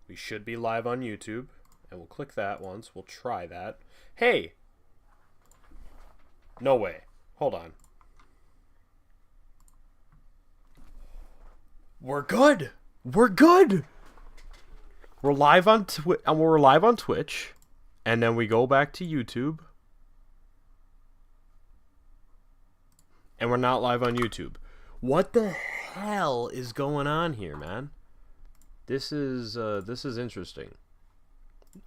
We should be live on YouTube. And we'll click that once. We'll try that. Hey! No way. Hold on. We're good. We're good. We're live on Twitch, and then we go back to YouTube, and we're not live on YouTube. What the hell is going on here, man? This is interesting.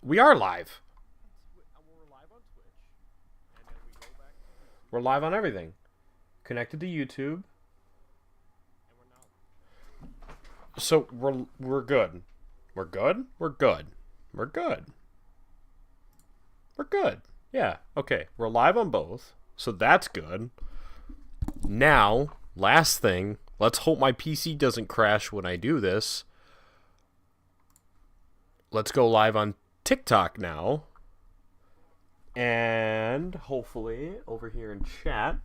We are live. We're live on everything. Connected to YouTube. So we're good. We're good? We're good. We're good. We're good. Yeah, okay. We're live on both. So that's good. Now, last thing, let's hope my PC doesn't crash when I do this. Let's go live on TikTok now. And hopefully, over here in chat,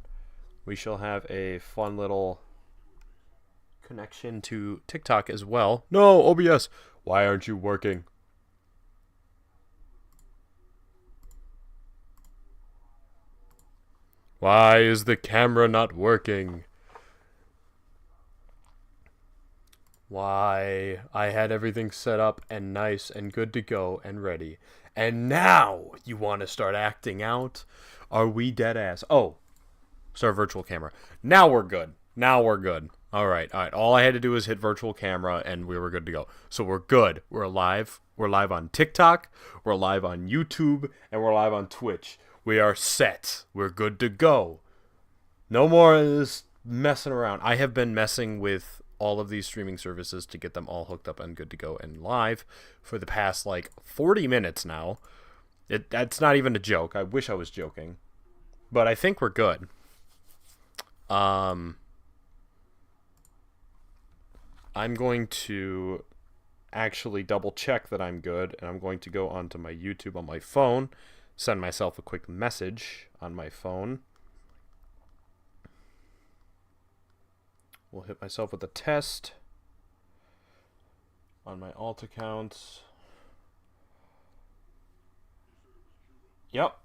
we shall have a fun little connection to TikTok as well. No, OBS, why aren't you working? Why is the camera not working? Why? I had everything set up and nice and good to go and ready. And now you want to start acting out? Are we dead ass? Oh, start virtual camera. Now we're good. Now we're good. All right. All I had to do was hit virtual camera, and we were good to go. So we're good. We're live. We're live on TikTok. We're live on YouTube, and we're live on Twitch. We are set. We're good to go. No more of this messing around. I have been messing with all of these streaming services to get them all hooked up and good to go and live for the past, 40 minutes now. That's not even a joke. I wish I was joking. But I think we're good. I'm going to actually double check that I'm good, and I'm going to go onto my YouTube on my phone, send myself a quick message on my phone. We'll hit myself with a test on my alt accounts. Yep.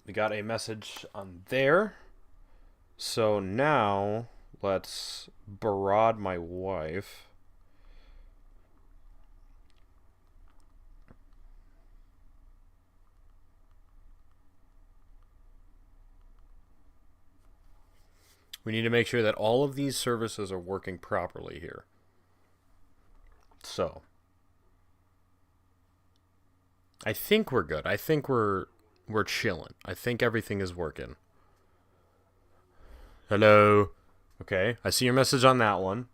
We got a message on there. So now let's barrage my wife. We need to make sure that all of these services are working properly here. So I think we're good. I think we're chilling. I think everything is working. Hello. Okay, I see your message on that one.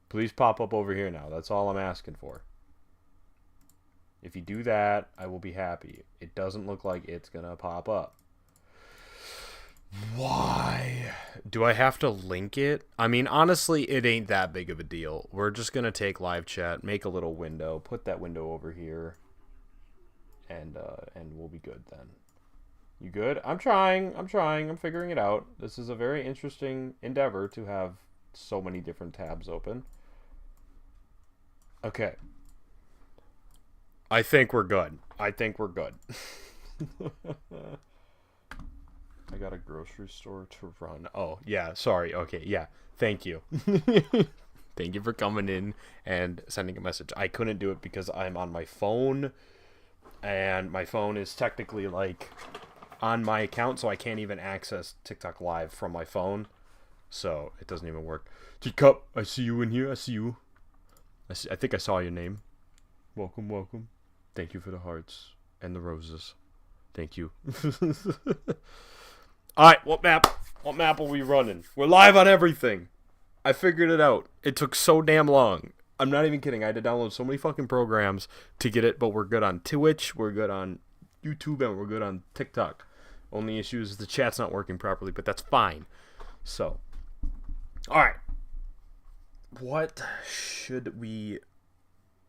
Please pop up over here now. That's all I'm asking for. If you do that, I will be happy. It doesn't look like it's gonna pop up. Why? Do I have to link it? I mean, honestly, it ain't that big of a deal. We're just gonna take live chat, make a little window, put that window over here, and we'll be good then. You good? I'm trying. I'm figuring it out. This is a very interesting endeavor to have so many different tabs open. Okay. I think we're good. I got a grocery store to run. Oh, yeah. Sorry. Okay. Yeah. Thank you. Thank you for coming in and sending a message. I couldn't do it because I'm on my phone, and my phone is technically on my account, so I can't even access TikTok Live from my phone. So it doesn't even work. Teacup, I see you in here. I see you. I think I saw your name. Welcome. Thank you for the hearts and the roses. Thank you. Alright, what map are we running? We're live on everything. I figured it out. It took so damn long. I'm not even kidding. I had to download so many fucking programs to get it, but we're good on Twitch, we're good on YouTube, and we're good on TikTok. Only issue is the chat's not working properly, but that's fine. So, alright. What should we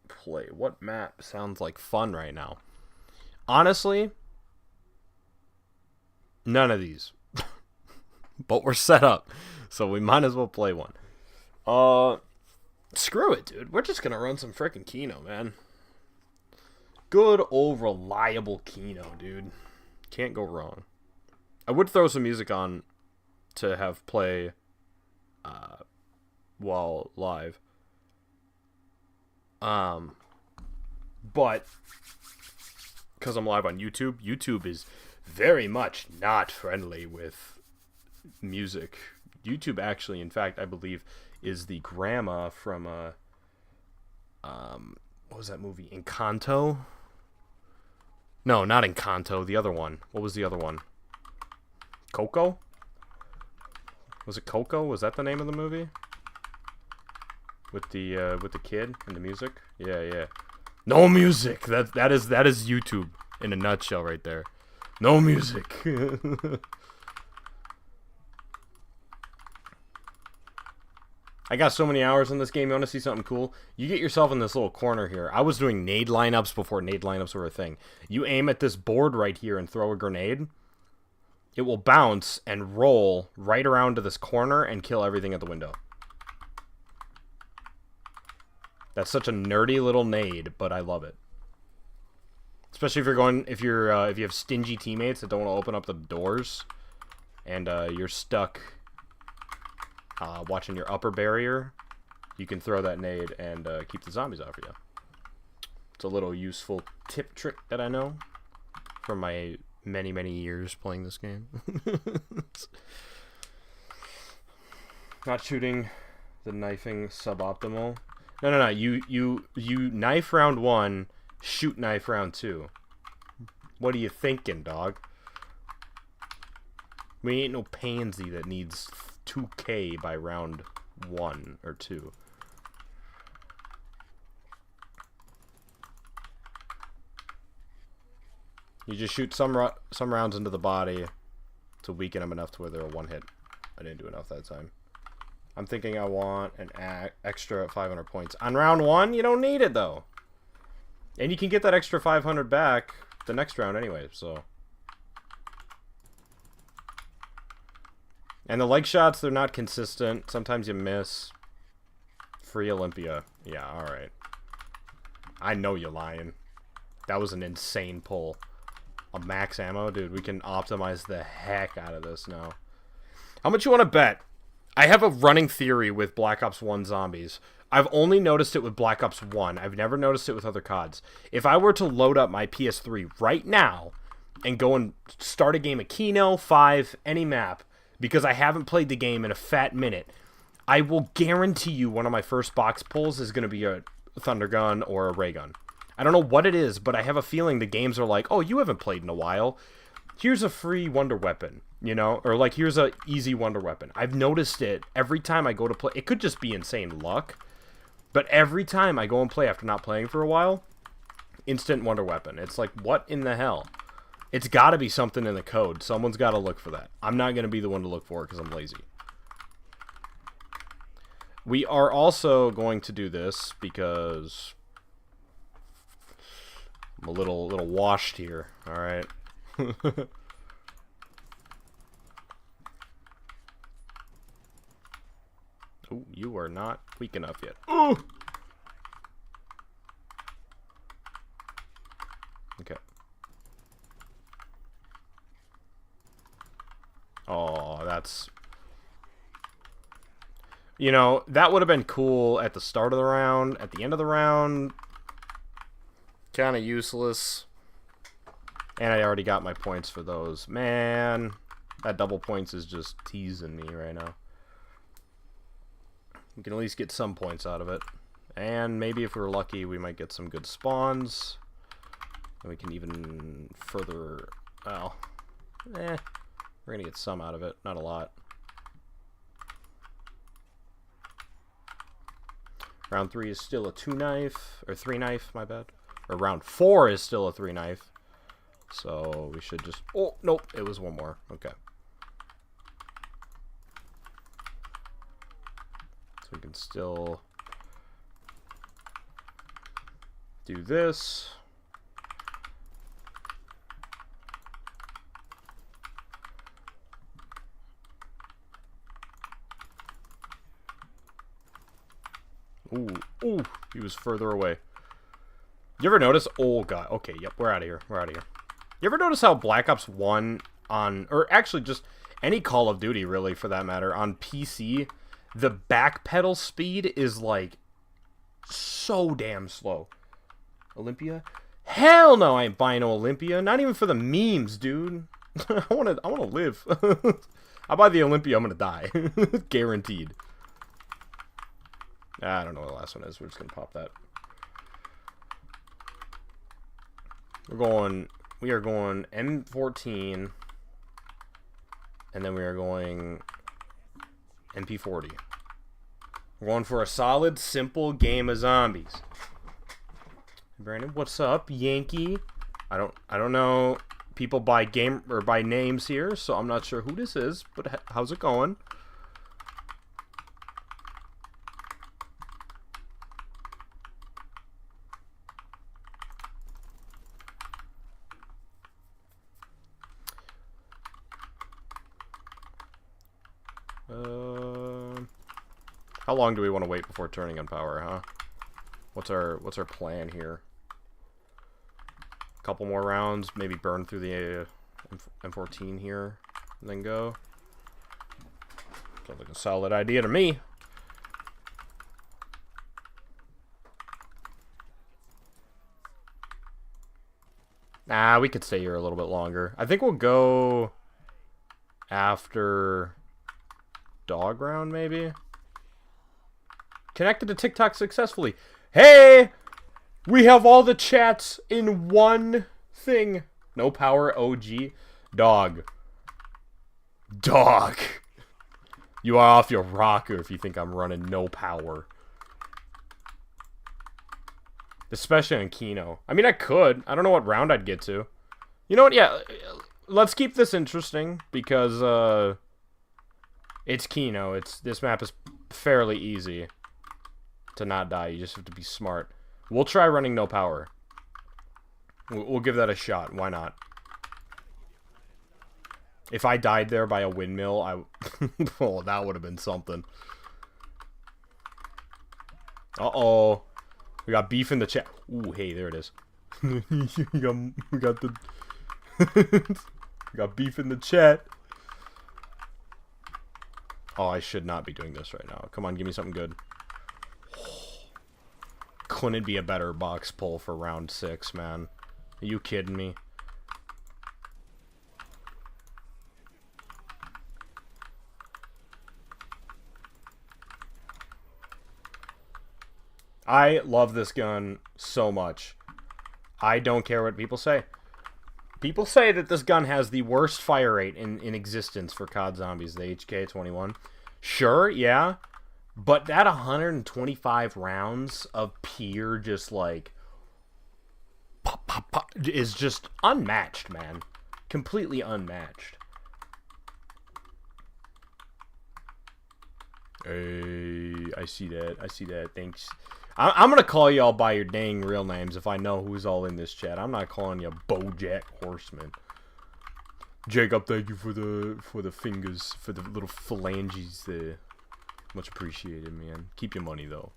play? What map sounds like fun right now? Honestly, none of these. But we're set up, so we might as well play one. Screw it, dude. We're just gonna run some freaking Kino, man. Good old reliable Kino, dude. Can't go wrong. I would throw some music on to have play while live. But because I'm live on YouTube, YouTube is very much not friendly with music. YouTube actually, in fact, I believe, is the grandma from what was that movie? Encanto? No, not Encanto. The other one. What was the other one? Coco? Was it Coco? Was that the name of the movie? With the kid and the music? Yeah, yeah. No music. That is YouTube in a nutshell right there. No music. I got so many hours in this game. You want to see something cool? You get yourself in this little corner here. I was doing nade lineups before nade lineups were a thing. You aim at this board right here and throw a grenade. It will bounce and roll right around to this corner and kill everything at the window. That's such a nerdy little nade, but I love it. Especially if you have stingy teammates that don't want to open up the doors, and you're stuck watching your upper barrier, you can throw that nade and keep the zombies off of you. It's a little useful tip trick that I know from my many years playing this game. Not shooting the knifing suboptimal. No. You knife round 1, shoot knife round 2. What are you thinking, dog? We ain't no pansy that needs 2K by round 1 or 2. You just shoot some rounds into the body to weaken them enough to where they're a one hit. I didn't do enough that time. I'm thinking I want an extra 500 points. On round 1, you don't need it, though. And you can get that extra 500 back the next round anyway, so. And the leg shots, they're not consistent. Sometimes you miss. Free Olympia. Yeah, alright. I know you're lying. That was an insane pull. A max ammo? Dude, we can optimize the heck out of this now. How much you want to bet? I have a running theory with Black Ops 1 zombies. I've only noticed it with Black Ops 1. I've never noticed it with other CODs. If I were to load up my PS3 right now and go and start a game of Kino, 5, any map, because I haven't played the game in a fat minute, I will guarantee you one of my first box pulls is going to be a Thunder Gun or a Ray Gun. I don't know what it is, but I have a feeling the games are like, oh, you haven't played in a while. Here's a free Wonder Weapon, you know? Or like, here's a easy Wonder Weapon. I've noticed it every time I go to play. It could just be insane luck, but every time I go and play after not playing for a while, instant Wonder Weapon. It's like, what in the hell? It's got to be something in the code. Someone's got to look for that. I'm not going to be the one to look for it because I'm lazy. We are also going to do this because I'm a little washed here. All right. Oh, you are not weak enough yet. Ooh! Okay. Oh, that's... You know, that would have been cool at the start of the round. At the end of the round, kind of useless. And I already got my points for those. Man, that double points is just teasing me right now. We can at least get some points out of it. And maybe if we're lucky, we might get some good spawns. And we can even further... Well, we're going to get some out of it. Not a lot. Round 3 is still a 2-knife. Or 3-knife, my bad. Or round 4 is still a 3-knife. So we should just... Oh, nope. It was one more. Okay. So we can still do this. Ooh, He was further away. You ever notice? Oh, God. Okay, yep, we're out of here. We're out of here. You ever notice how Black Ops 1 on... Or actually just any Call of Duty, really, for that matter, on PC, the backpedal speed is, like, so damn slow. Olympia? Hell no, I ain't buying no Olympia. Not even for the memes, dude. I wanna live. I buy the Olympia, I'm gonna die. Guaranteed. I don't know what the last one is. We're just gonna pop that. We are going M14, and then we are going MP40. We're going for a solid, simple game of zombies. Brandon, what's up, Yankee? I don't know people by game or by names here, so I'm not sure who this is, but how's it going? How long do we want to wait before turning on power, huh? What's our plan here? A couple more rounds, maybe burn through the M14 here, and then go. Sounds like a solid idea to me. Nah, we could stay here a little bit longer. I think we'll go after dog round, maybe? Connected to TikTok successfully. Hey! We have all the chats in one thing. No power, OG. Dog. Dog. You are off your rocker if you think I'm running no power. Especially on Kino. I mean, I could. I don't know what round I'd get to. You know what? Yeah. Let's keep this interesting because, it's Kino. This map is fairly easy to not die. You just have to be smart. We'll try running no power. We'll give that a shot. Why not? If I died there by a windmill, oh, that would have been something. Uh-oh. We got beef in the chat. Ooh, hey, there it is. we got the... we got beef in the chat. Oh, I should not be doing this right now. Come on, give me something good. Couldn't be a better box pull for round 6, man. Are you kidding me? I love this gun so much. I don't care what people say. People say that this gun has the worst fire rate in existence for COD Zombies, the HK-21. Sure, yeah. But that 125 rounds of pure just like pop, pop, pop is just unmatched, man. Completely unmatched. Hey, I see that. I see that. Thanks. I'm gonna call y'all by your dang real names if I know who's all in this chat. I'm not calling you BoJack Horseman. Jacob, thank you for the fingers, for the little phalanges there. Much appreciated, man. Keep your money, though.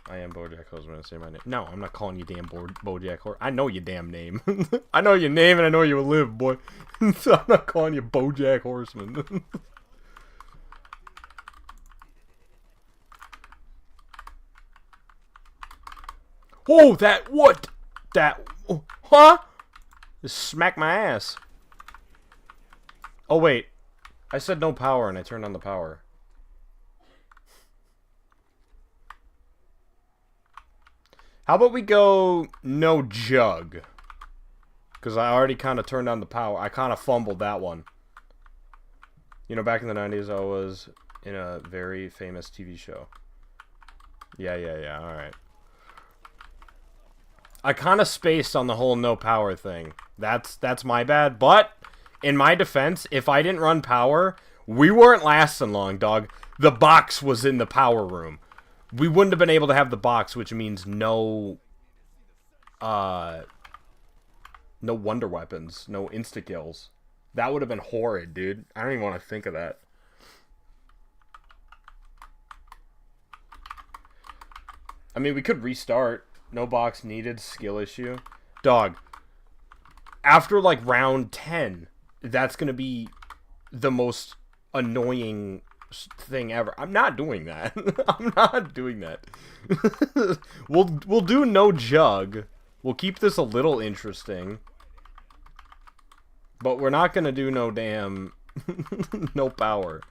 I am BoJack Horseman. Say my name. No, I'm not calling you damn BoJack Horseman. I know your damn name. I know your name and I know you live, boy. So I'm not calling you BoJack Horseman. Oh, that what? That huh? Just smack my ass. Oh wait, I said no power and I turned on the power. How about we go no jug? Because I already kind of turned on the power. I kind of fumbled that one. You know, back in the 90s, I was in a very famous TV show. Yeah, alright. I kind of spaced on the whole no power thing. That's my bad, but in my defense, if I didn't run power, we weren't lasting long, dog. The box was in the power room. We wouldn't have been able to have the box, which means no wonder weapons, no insta kills. That would have been horrid, dude. I don't even want to think of that. I mean, we could restart. No box needed. Skill issue. Dog. After, like, round 10, that's going to be the most annoying thing ever. I'm not doing that. I'm not doing that. We'll do no jug. We'll keep this a little interesting. But we're not going to do no damn... no power.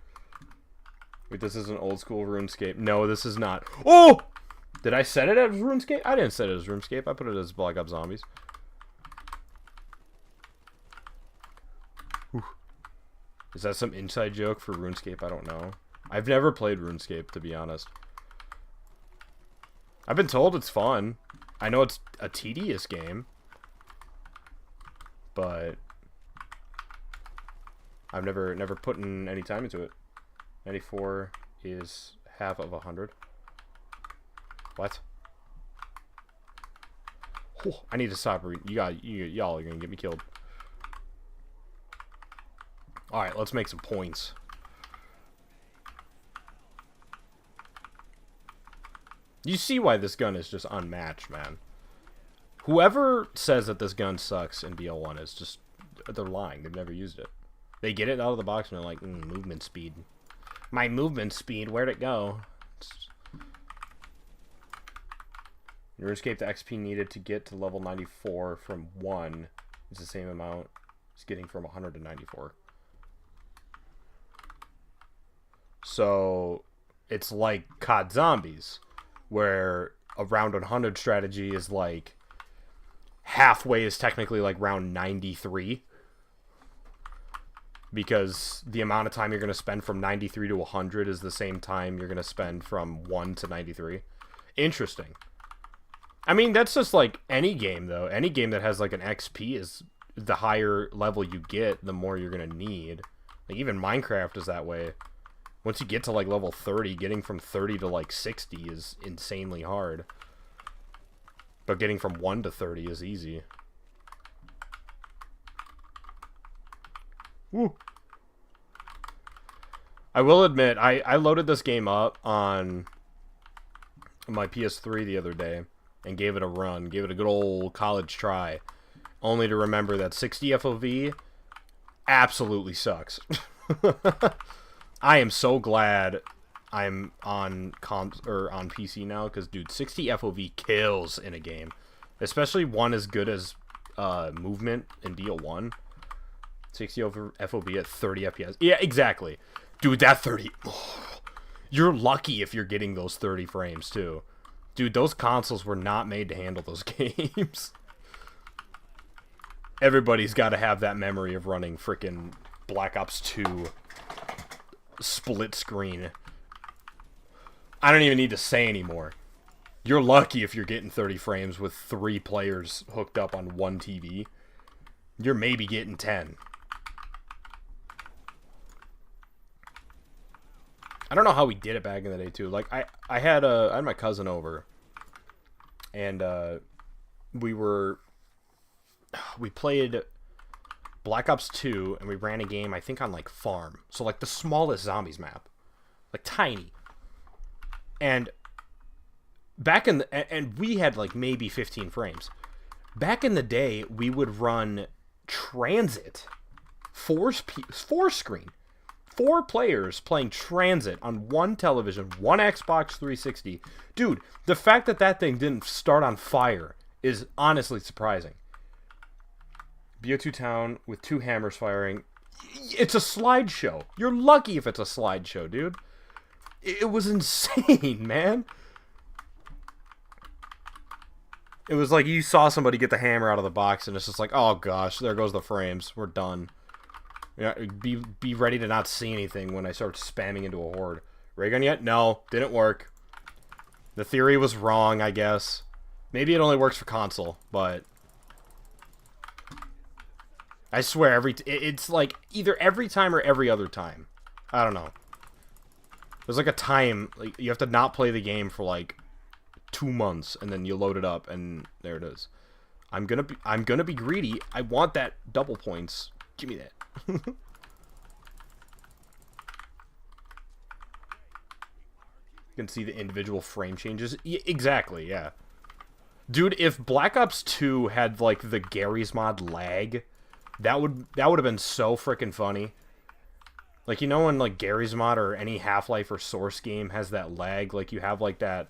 Wait, this is an old school RuneScape. No, this is not. Oh! Did I set it as RuneScape? I didn't set it as RuneScape. I put it as Black Ops Zombies. Whew. Is that some inside joke for RuneScape? I don't know. I've never played RuneScape, to be honest. I've been told it's fun. I know it's a tedious game. But... I've never put in any time into it. 94 is half of 100. What? Oh, I need to stop reading. Y'all are gonna get me killed. Alright, let's make some points. You see why this gun is just unmatched, man. Whoever says that this gun sucks in BL1 is just... They're lying. They've never used it. They get it out of the box and they're like, movement speed. My movement speed, where'd it go? In RuneScape, the XP needed to get to level 94 from 1 is the same amount as getting from 100 to 94. So, it's like COD Zombies, where a round 100 strategy is like, halfway is technically like round 93. Because the amount of time you're going to spend from 93 to 100 is the same time you're going to spend from 1 to 93. Interesting. I mean, that's just like any game, though. Any game that has like an XP is the higher level you get, the more you're going to need. Like, even Minecraft is that way. Once you get to like level 30, getting from 30 to like 60 is insanely hard. But getting from 1 to 30 is easy. Woo. I will admit, I loaded this game up on my PS3 the other day and gave it a run, gave it a good old college try, only to remember that 60 FOV absolutely sucks. I am so glad I'm on on PC now, because dude, 60 FOV kills in a game, especially one as good as movement in BO1. 60 over FOV at 30 FPS. Yeah, exactly. Dude, that 30... Oh, you're lucky if you're getting those 30 frames, too. Dude, those consoles were not made to handle those games. Everybody's got to have that memory of running frickin' Black Ops 2 split screen. I don't even need to say anymore. You're lucky if you're getting 30 frames with 3 players hooked up on one TV. You're maybe getting 10. I don't know how we did it back in the day, too. Like, I had my cousin over, and we played Black Ops 2, and we ran a game, I think, on, like, Farm. So, like, the smallest zombies map. Like, tiny. And back in and we had, like, maybe 15 frames. Back in the day, we would run Transit. 4 screen. 4 players playing Transit on one television, one Xbox 360. Dude, the fact that that thing didn't start on fire is honestly surprising. BO2 Town with 2 hammers firing. It's a slideshow. You're lucky if it's a slideshow, dude. It was insane, man. It was like you saw somebody get the hammer out of the box, and it's just like, oh gosh, there goes the frames. We're done. Yeah, be ready to not see anything when I start spamming into a horde. Ray gun yet? No, didn't work. The theory was wrong, I guess. Maybe it only works for console, but I swear it's like either every time or every other time. I don't know. There's like a time, like you have to not play the game for like 2 months, and then you load it up, and there it is. I'm gonna be greedy. I want that double points. Give me that. You can see the individual frame changes. Exactly, yeah. Dude, if Black Ops 2 had, like, the Garry's Mod lag, that would have been so freaking funny. Like, you know when, like, Garry's Mod or any Half-Life or Source game has that lag? Like, you have, like, that,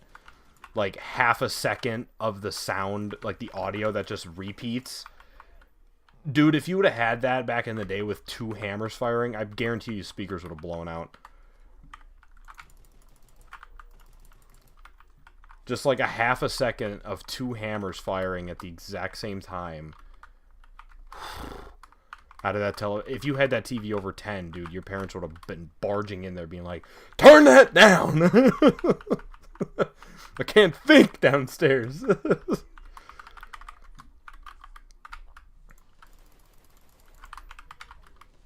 like, half a second of the sound, like, the audio that just repeats. Dude, if you would have had that back in the day with 2 hammers firing, I guarantee you speakers would have blown out. Just like a half a second of 2 hammers firing at the exact same time. How did that tell? If you had that TV over 10, dude, your parents would have been barging in there being like, turn that down! I can't think downstairs.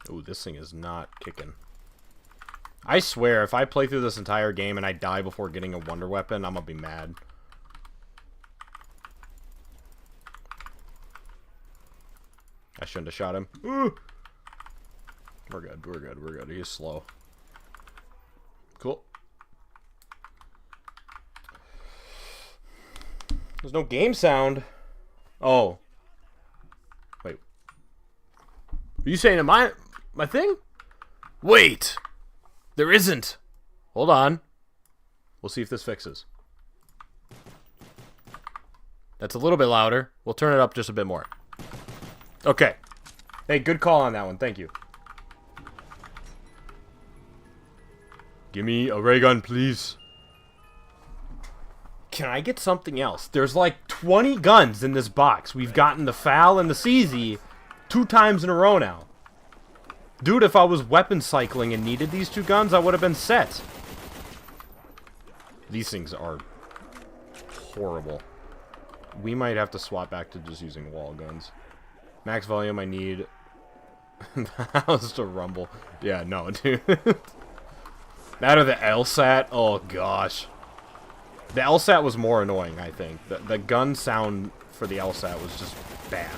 Ooh, this thing is not kicking. I swear, if I play through this entire game and I die before getting a wonder weapon, I'm gonna be mad. I shouldn't have shot him. Ooh. We're good, we're good, we're good. He's slow. Cool. There's no game sound. Oh. Wait. Are you saying my thing? Wait. There isn't. Hold on. We'll see if this fixes. That's a little bit louder. We'll turn it up just a bit more. Okay. Hey, good call on that one. Thank you. Give me a ray gun, please. Can I get something else? There's like 20 guns in this box. We've gotten the FAL and the CZ 2 times in a row now. Dude, if I was weapon cycling and needed these 2 guns, I would have been set. These things are horrible. We might have to swap back to just using wall guns. Max volume, I need the house to rumble. Yeah, no, dude. That or the LSAT? Oh, gosh. The LSAT was more annoying, I think. The gun sound for the LSAT was just bad.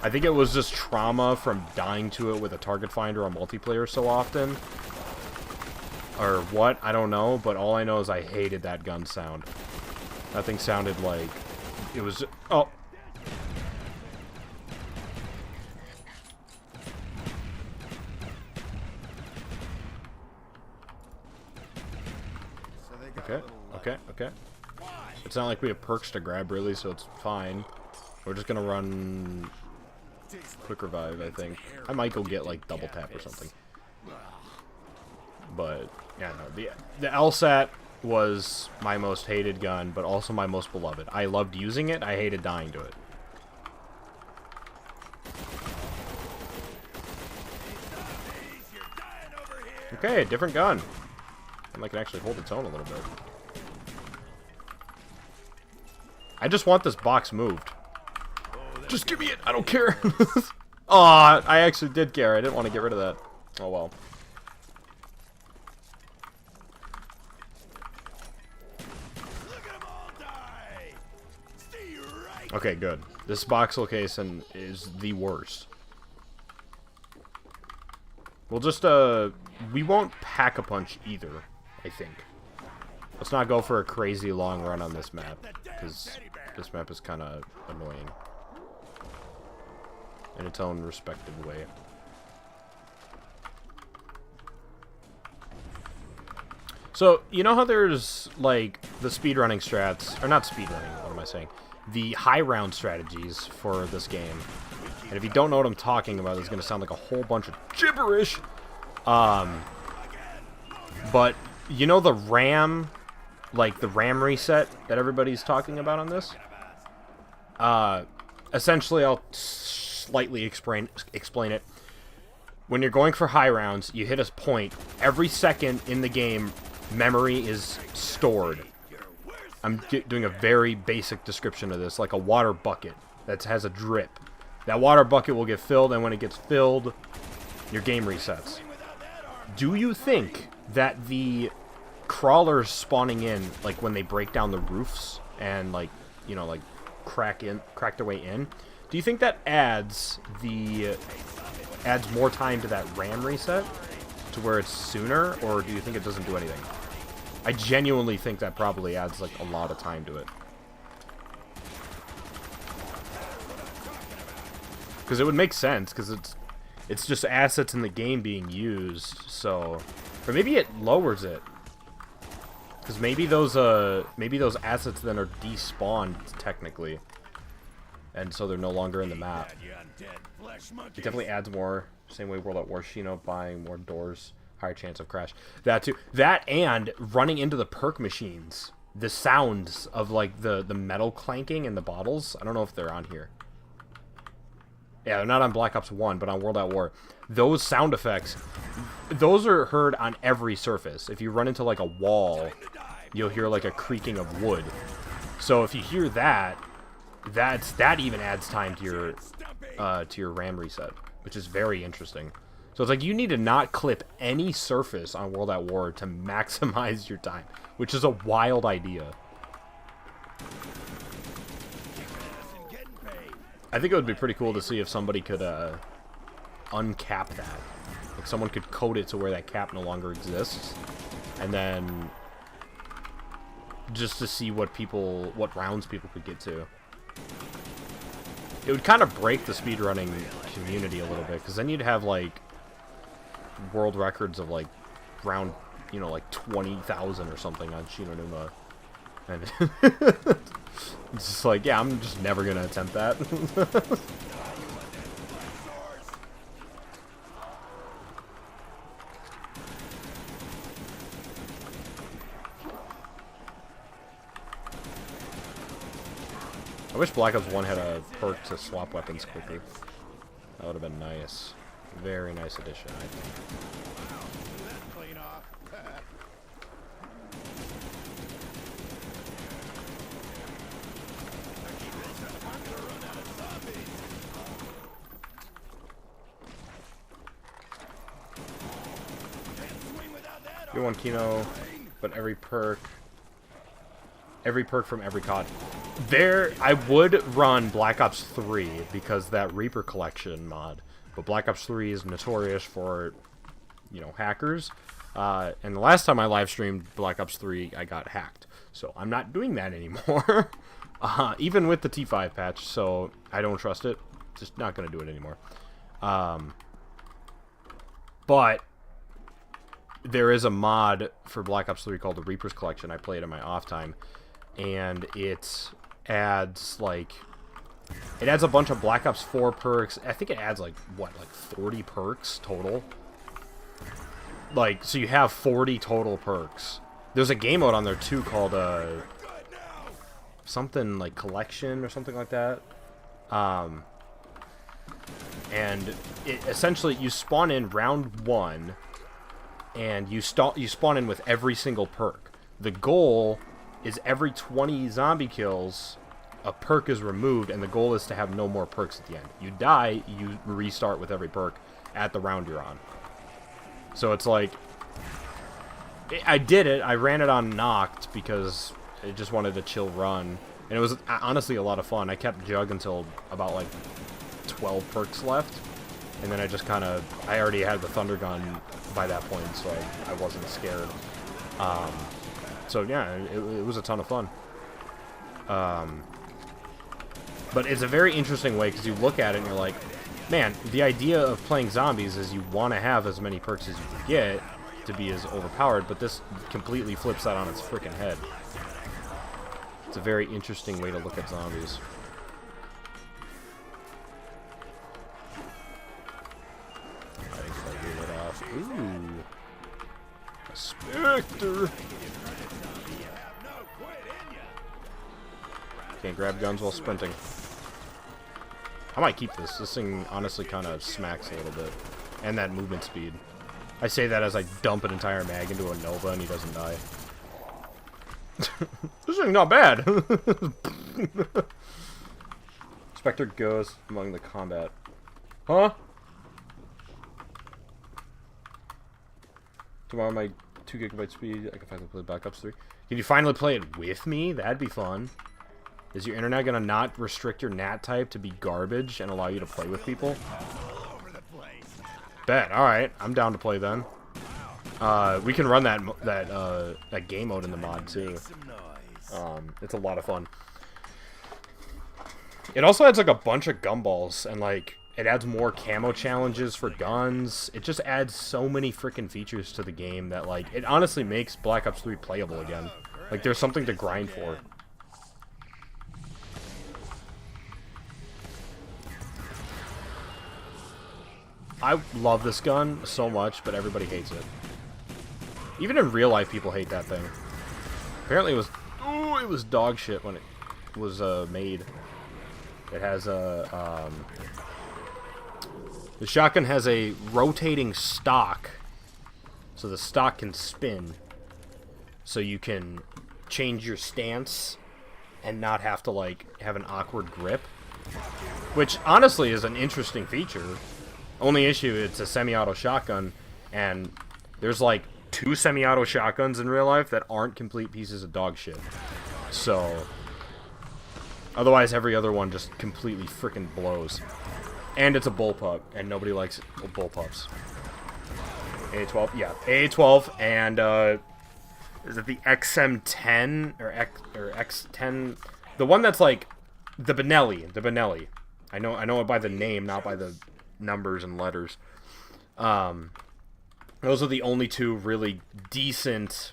I think it was just trauma from dying to it with a target finder on multiplayer so often. Or what, I don't know, but all I know is I hated that gun sound. That thing sounded like it was... Oh! Okay, okay, okay. It's not like we have perks to grab, really, so it's fine. We're just gonna run... Quick revive, I think. I might go get, like, double tap or something. But, yeah, no. The LSAT was my most hated gun, but also my most beloved. I loved using it. I hated dying to it. Okay, different gun. And I can actually hold its own a little bit. I just want this box moved. Just give me it! I don't care! Aw, I actually did care. I didn't want to get rid of that. Oh well. Okay, good. This box location is the worst. We'll just, we won't pack-a-punch either, I think. Let's not go for a crazy long run on this map, because this map is kind of annoying. In its own respective way. So, you know how there's, like, the speedrunning strats, or not speedrunning, what am I saying? The high round strategies for this game. And if you don't know what I'm talking about, it's going to sound like a whole bunch of gibberish. But, you know the RAM, like the RAM reset that everybody's talking about on this? Essentially, I'll slightly explain it. When you're going for high rounds, you hit a point. Every second in the game, memory is stored. I'm doing a very basic description of this, like a water bucket that has a drip. That water bucket will get filled, and when it gets filled, your game resets. Do you think that the crawlers spawning in, like when they break down the roofs and, like, you know, like crack their way in, do you think that adds more time to that RAM reset to where it's sooner, or do you think it doesn't do anything? I genuinely think that probably adds, like, a lot of time to it. Because it would make sense, because it's just assets in the game being used, so... Or maybe it lowers it. Because maybe those assets then are despawned, technically. And so they're no longer in the map. It definitely adds more. Same way World at War, Shino buying more doors. Higher chance of crash. That too. That and running into the perk machines. The sounds of, like, the metal clanking in the bottles. I don't know if they're on here. Yeah, they're not on Black Ops 1, but on World at War. Those sound effects, those are heard on every surface. If you run into, like, a wall, you'll hear, like, a creaking of wood. So if you hear that, that even adds time to your RAM reset, which is very interesting. So it's like you need to not clip any surface on World at War to maximize your time, which is a wild idea. I think it would be pretty cool to see if somebody could uncap that. Like someone could code it to where that cap no longer exists, and then just to see what rounds people could get to. It would kind of break the speedrunning community a little bit, because then you'd have like world records of like round, you know, like 20,000 or something on Shinonuma. And it's just like, yeah, I'm just never gonna attempt that. I wish Black Ops 1 had a perk to swap weapons quicker. That would have been nice. Very nice addition, I think. You want Kino, but every perk from every COD. I would run Black Ops 3 because that Reaper collection mod, but Black Ops 3 is notorious for, you know, hackers. And the last time I live streamed Black Ops 3, I got hacked, so I'm not doing that anymore. Even with the T5 patch, so I don't trust it. Just not gonna do it anymore. But there is a mod for Black Ops 3 called the Reaper's Collection. I play it in my off time, and it adds a bunch of Black Ops 4 perks. I think it adds like 40 perks total. Like, so you have 40 total perks. There's a game mode on there too called something like Collection or something like that. And it essentially, you spawn in round 1 and you spawn in with every single perk. The goal is every 20 zombie kills, a perk is removed, and the goal is to have no more perks at the end. You die, you restart with every perk at the round you're on. So it's like, I did it, I ran it on Noct because I just wanted a chill run. And it was honestly a lot of fun. I kept Jug until about like 12 perks left. And then I just kind of, I already had the Thunder Gun by that point, so I wasn't scared. So yeah, it was a ton of fun. But it's a very interesting way, because you look at it and you're like, man, the idea of playing zombies is you want to have as many perks as you can get to be as overpowered, but this completely flips that on its freaking head. It's a very interesting way to look at zombies. Ooh. A Spectre! Can't grab guns while sprinting. I might keep this. This thing honestly kind of smacks a little bit. And that movement speed. I say that as I dump an entire mag into a Nova and he doesn't die. This thing's not bad! Spectre goes among the combat. Huh? Tomorrow my 2 GB speed, I can finally play Black Ops 3. Can you finally play it with me? That'd be fun. Is your internet gonna not restrict your NAT type to be garbage and allow you to play with people? Bet, alright. I'm down to play then. We can run that game mode in the mod too. It's a lot of fun. It also adds like a bunch of gumballs, and like it adds more camo challenges for guns. It just adds so many freaking features to the game that like it honestly makes Black Ops 3 playable again. Like there's something to grind for. I love this gun so much, but everybody hates it. Even in real life, people hate that thing. Apparently, it was dog shit when it was made. It has a the shotgun has a rotating stock, so the stock can spin, so you can change your stance and not have to like have an awkward grip, which honestly is an interesting feature. Only issue, it's a semi-auto shotgun, and there's like 2 semi-auto shotguns in real life that aren't complete pieces of dog shit. So, otherwise every other one just completely freaking blows. And it's a bullpup, and nobody likes bullpups. AA-12, yeah, AA-12, and is it the XM10 or X10? The one that's like the Benelli. I know it by the name, not by the numbers and letters. Those are the only 2 really decent.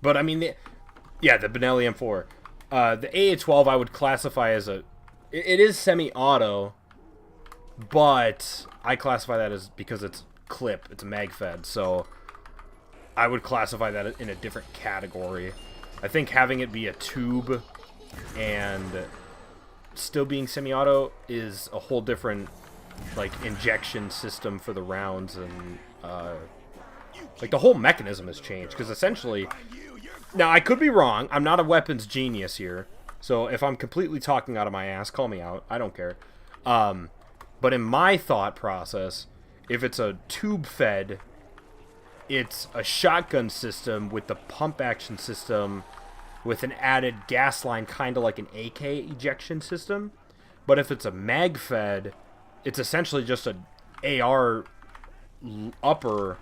But I mean, the Benelli M4. The AA-12 I would classify as it is semi-auto, but I classify that as because it's clip, it's a mag fed, so I would classify that in a different category. I think having it be a tube and still being semi-auto is a whole different like injection system for the rounds, and like the whole mechanism has changed, because essentially, now I could be wrong, I'm not a weapons genius here, so if I'm completely talking out of my ass, call me out, I don't care. But in my thought process, if it's a tube fed, it's a shotgun system with the pump action system with an added gas line, kind of like an AK ejection system. But if it's a mag fed, it's essentially just an AR upper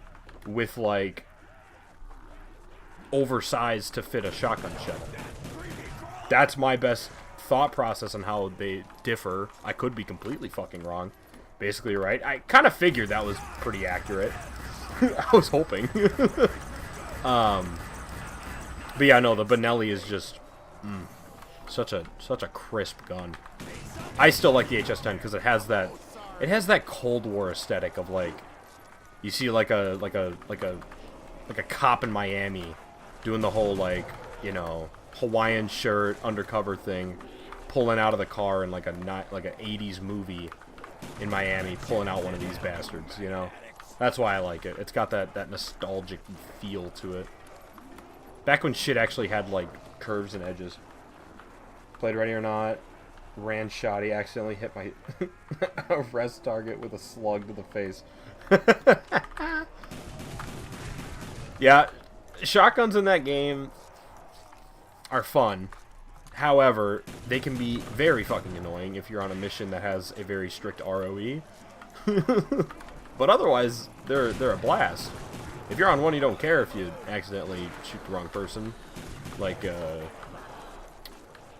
with like oversized to fit a shotgun shell. That's my best thought process on how they differ. I could be completely fucking wrong. Basically, right? I kind of figured that was pretty accurate. I was hoping. But yeah, no, the Benelli is just such a crisp gun. I still like the HS-10 because it has that Cold War aesthetic of like, you see like a cop in Miami doing the whole like, you know, Hawaiian shirt undercover thing, pulling out of the car in like a 80s movie in Miami, pulling out one of these bastards, you know. That's why I like it. It's got that nostalgic feel to it. Back when shit actually had like curves and edges. Played Ready or Not. Ran shoddy, accidentally hit my rest target with a slug to the face. Yeah, shotguns in that game are fun. However, they can be very fucking annoying if you're on a mission that has a very strict ROE. But otherwise, they're a blast. If you're on one, you don't care if you accidentally shoot the wrong person. Like,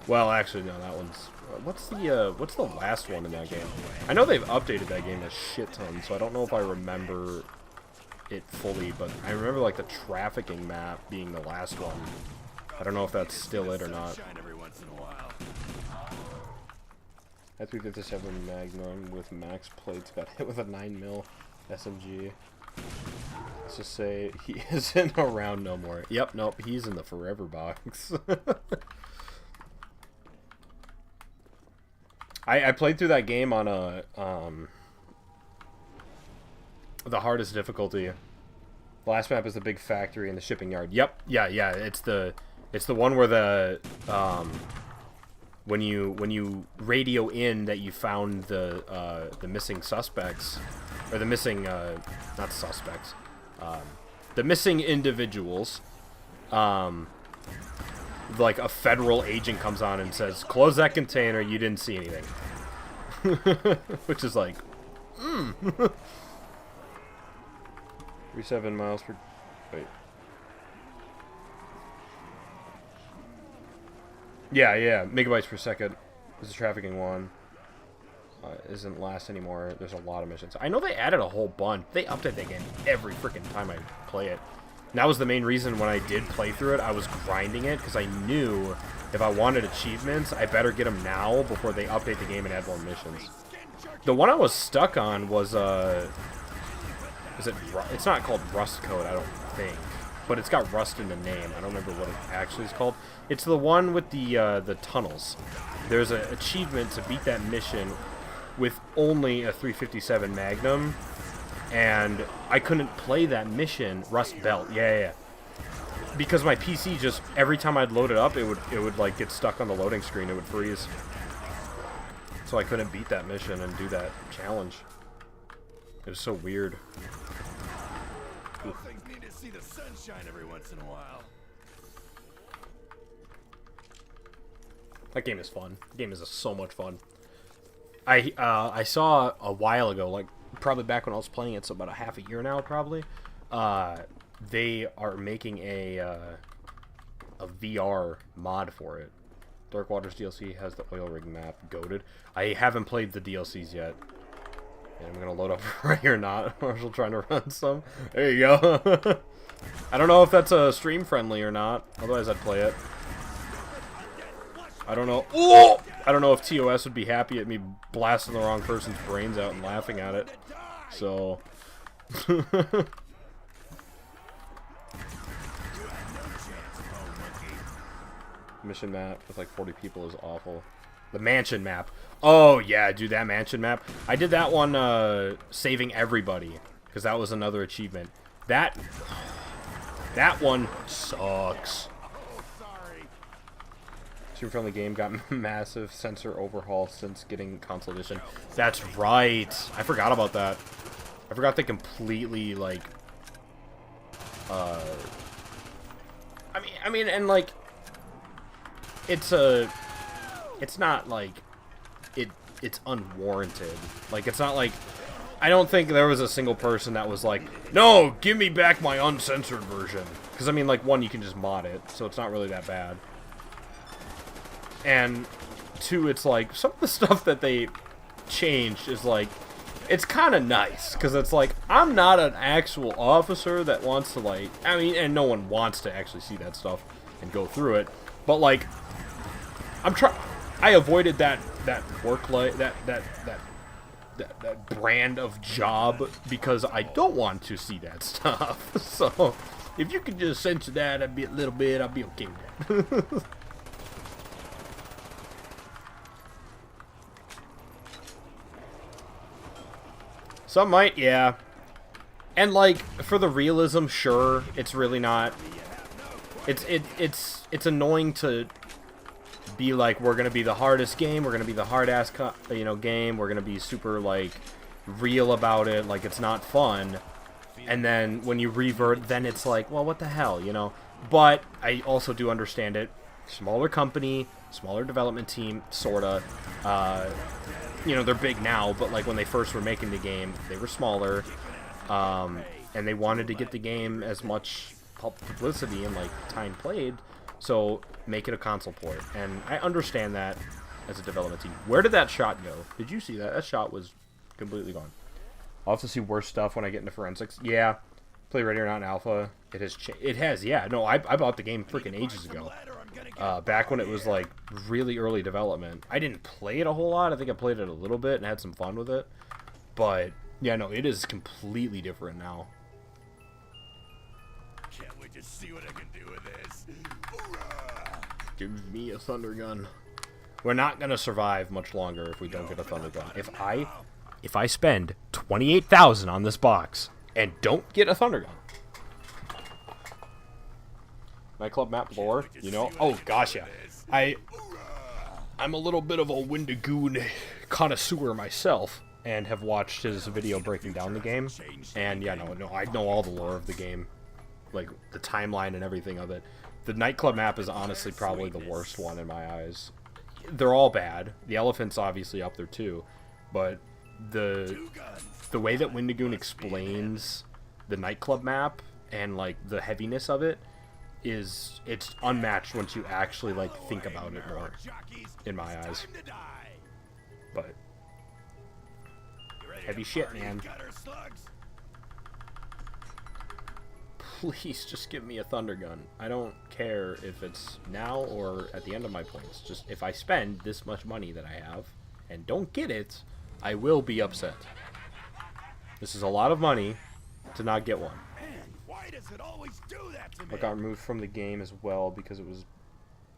well, actually, no, that one's... what's the last one in that game? I know they've updated that game a shit ton, so I don't know if I remember it fully, but I remember, like, the trafficking map being the last one. I don't know if that's still it or not. S357 Magnum with max plates got hit with a 9mm SMG. Let's just say he isn't around no more. Yep, nope, he's in the forever box. I played through that game on a the hardest difficulty. The last map is the big factory and the shipping yard. Yep, yeah, it's the one where the when you radio in that you found the missing suspects, or the missing not suspects, the missing individuals. Like a federal agent comes on and says, "Close that container. You didn't see anything," which is like, 37 miles per Wait. Yeah, megabytes per second. This is a trafficking one. Isn't last anymore. There's a lot of missions. I know they added a whole bunch. They update that game every freaking time I play it. And that was the main reason when I did play through it, I was grinding it, because I knew if I wanted achievements, I better get them now before they update the game and add more missions. The one I was stuck on was, it's not called Rust Code, I don't think. But it's got Rust in the name. I don't remember what it actually is called. It's the one with the tunnels. There's an achievement to beat that mission with only a 357 Magnum, and I couldn't play that mission. Rust Belt, yeah. Because my PC just, every time I'd load it up, it would like get stuck on the loading screen. It would freeze. So I couldn't beat that mission and do that challenge. It was so weird. Things need to see the sunshine every once in a while. That game is fun. The game is so much fun. I saw a while ago, like probably back when I was playing it, so about a half a year now, probably. They are making a VR mod for it. Dark Waters DLC has the oil rig map goated. I haven't played the DLCs yet. And I'm gonna load up right here, not Marshall trying to run some. There you go. I don't know if that's stream friendly or not. Otherwise, I'd play it. I don't know. Oh! I don't know if TOS would be happy at me blasting the wrong person's brains out and laughing at it. So. Mission map with like 40 people is awful. The mansion map. Oh, yeah, dude, that mansion map. I did that one saving everybody, because that was another achievement. That one sucks. Stream-friendly game got massive sensor overhaul since getting console edition. That's right. I forgot about that. I forgot they completely, like... I mean, and, like... It's not, like... It's unwarranted. Like, it's not like... I don't think there was a single person that was like, no, give me back my uncensored version. Because, I mean, like, one, you can just mod it, so it's not really that bad. And two, it's like, some of the stuff that they changed is like, it's kind of nice, because it's like, I'm not an actual officer that wants to, like, I mean, and no one wants to actually see that stuff and go through it, but, like, I avoided that work life, that brand of job, because I don't want to see that stuff. So, if you could just censor that a little bit, I'll be okay with that. Some might, yeah. And, like, for the realism, sure, it's really not. It's annoying to be like, we're gonna be the hardest game, we're gonna be the hard-ass, game, we're gonna be super, like, real about it, like, it's not fun. And then, when you revert, then it's like, well, what the hell, you know? But, I also do understand it. Smaller company, smaller development team, sorta. They're big now, but, like, when they first were making the game, they were smaller. And they wanted to get the game as much publicity and, like, time played, so make it a console port. And I understand that as a development team. Where did that shot go? Did you see that? That shot was completely gone. I'll have to see worse stuff when I get into forensics. Yeah, play Ready or Not in Alpha. It has changed. It has, yeah. No, I bought the game freaking ages ago. Back when it was, like, really early development. I didn't play it a whole lot. I think I played it a little bit and had some fun with it. But, yeah, no, it is completely different now. Can't wait to see what I can do with this. Give me a thunder gun. We're not gonna survive much longer if we don't get a thunder gun. If I spend $28,000 on this box and don't get a thunder gun. Nightclub map lore, you know? Oh gosh, yeah. I'm a little bit of a Wendigoon connoisseur myself, and have watched his video breaking down the game. And yeah, no, I know all the lore of the game, like the timeline and everything of it. The nightclub map is honestly probably the worst one in my eyes. They're all bad. The elephant's obviously up there too, but the way that Wendigoon explains the nightclub map and like the heaviness of it it's unmatched once you actually like think about it more, in my eyes. But heavy shit, man. Please just give me a thunder gun. I don't care if it's now or at the end of my points. Just if I spend this much money that I have and don't get it, I will be upset. This is a lot of money to not get one. Man, why does it always do that to me? I got removed from the game as well because it was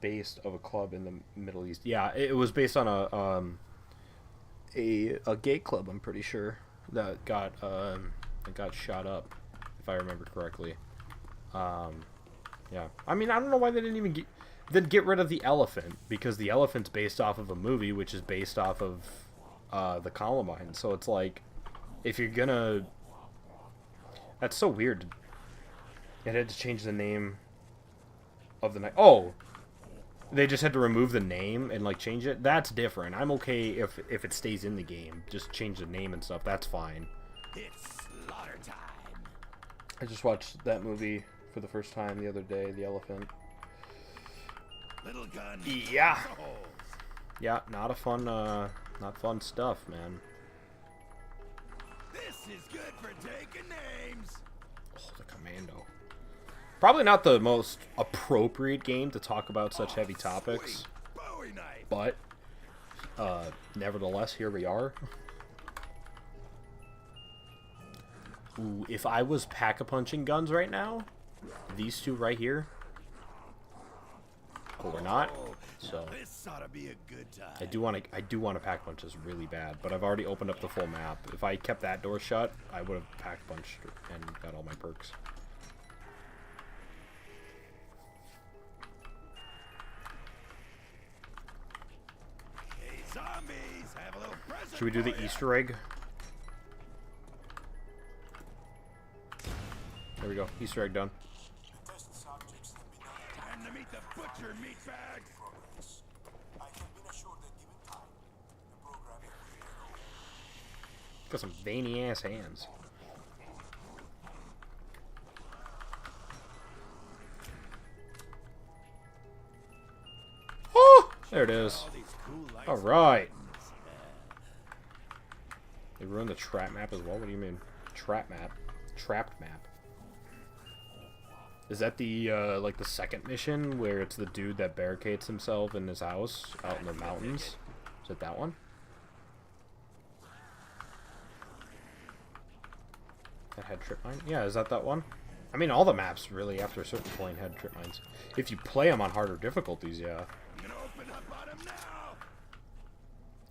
based of a club in the Middle East. Yeah, it was based on a gay club, I'm pretty sure, that got shot up, if I remember correctly. Yeah. I mean, I don't know why they didn't even get rid of the elephant, because the elephant's based off of a movie which is based off of the Columbine. So it's like, if you're gonna... That's so weird. It had to change the name of the night. Oh! They just had to remove the name and, like, change it? That's different. I'm okay if it stays in the game. Just change the name and stuff. That's fine. It's slaughter time. I just watched that movie for the first time the other day, The Elephant. Little gun. Yeah. Yeah, not fun stuff, man. This is good for taking names. Oh, the Commando. Probably not the most appropriate game to talk about such heavy topics, Bowie knife. but nevertheless, here we are. Ooh, if I was pack-a-punching guns right now, these two right here, but we're not. So This ought to be a good time. I do want to pack punch this really bad, but I've already opened up the full map. If I kept that door shut, I would have pack punched and got all my perks. Hey, zombies, have a little present. Should we do the for ya. Easter egg? There we go. Easter egg done. Time to meet the butcher, meatbags. Got some veiny ass hands. Oh, there it is. All these cool lights. All right. They ruined the trap map as well. What do you mean, trap map? Trapped map. Is that the like the second mission where it's the dude that barricades himself in his house out in the mountains? Is it that one? That had trip mine? Yeah, is that one? I mean, all the maps really after a certain point had trip mines. If you play them on harder difficulties, yeah. I'm gonna open up on 'em now.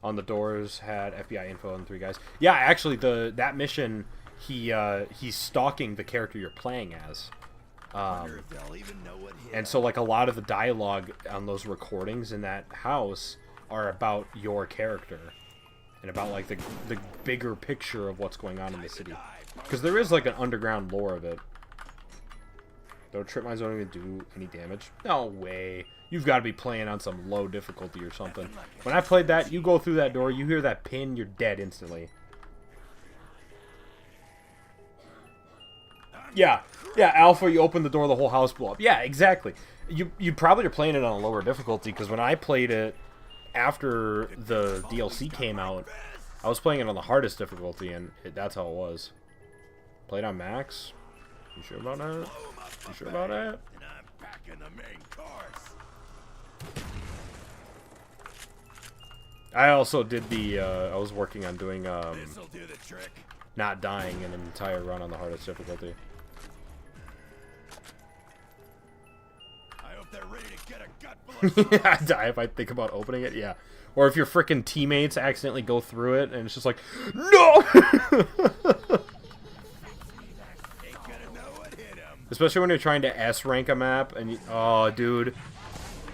On the doors had FBI info and 3 guys. Yeah, actually, that mission, he's stalking the character you're playing as. Wonder if they'll even know what hit And so, like, a lot of the dialogue on those recordings in that house are about your character. And about, like, the bigger picture of what's going on in the city. Because there is, like, an underground lore of it. Though trip mines don't even do any damage. No way. You've got to be playing on some low difficulty or something. When I played that, you go through that door, you hear that pin, you're dead instantly. Yeah. Yeah, Alpha, you open the door, the whole house blew up. Yeah, exactly. You probably are playing it on a lower difficulty, because when I played it after the DLC came out, I was playing it on the hardest difficulty, and that's how it was. Played on max? You sure about that? You sure about that? and I'm packing the main course. I also did the, I was working on doing, This'll do the trick. not dying in an entire run on the hardest difficulty. I hope they're ready to get a gut full of I die if I think about opening it, yeah. Or if your frickin' teammates accidentally go through it, and it's just like, no! ain't gonna know what hit 'em. Especially when you're trying to S-rank a map, and you, oh, dude.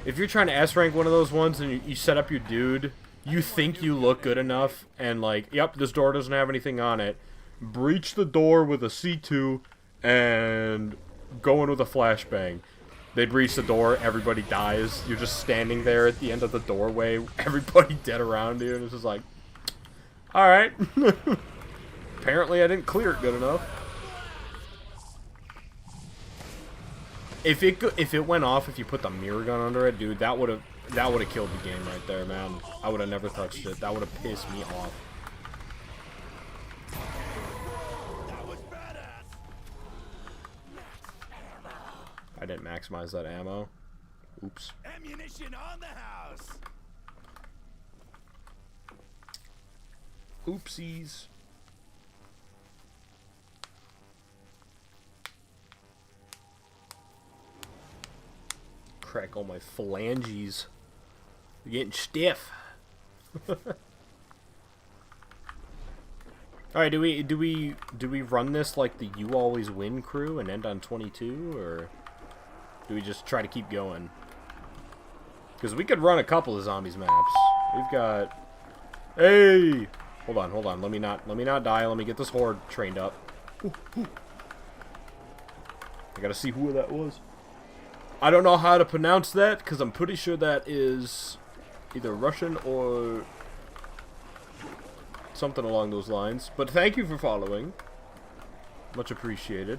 If you're trying to S-rank one of those ones, and you set up your dude, you think you look good enough, and like, yep, this door doesn't have anything on it. Breach the door with a C2, and go in with a flashbang. They breach the door, everybody dies. You're just standing there at the end of the doorway, everybody dead around you, and it's just like, alright. Apparently I didn't clear it good enough. If it went off, if you put the mirror gun under it, dude, that would have killed the game right there, man. I would have never touched it. That would have pissed me off. That was badass. I didn't maximize that ammo. Oops. Ammunition on the house. Oopsies. Crack all my phalanges. They're getting stiff. Alright, do we run this like the You Always Win crew and end on 22, or do we just try to keep going? Because we could run a couple of zombies maps. We've got... Hey! Hold on. Let me not die. Let me get this horde trained up. I gotta see who that was. I don't know how to pronounce that, because I'm pretty sure that is either Russian or something along those lines. But thank you for following. Much appreciated.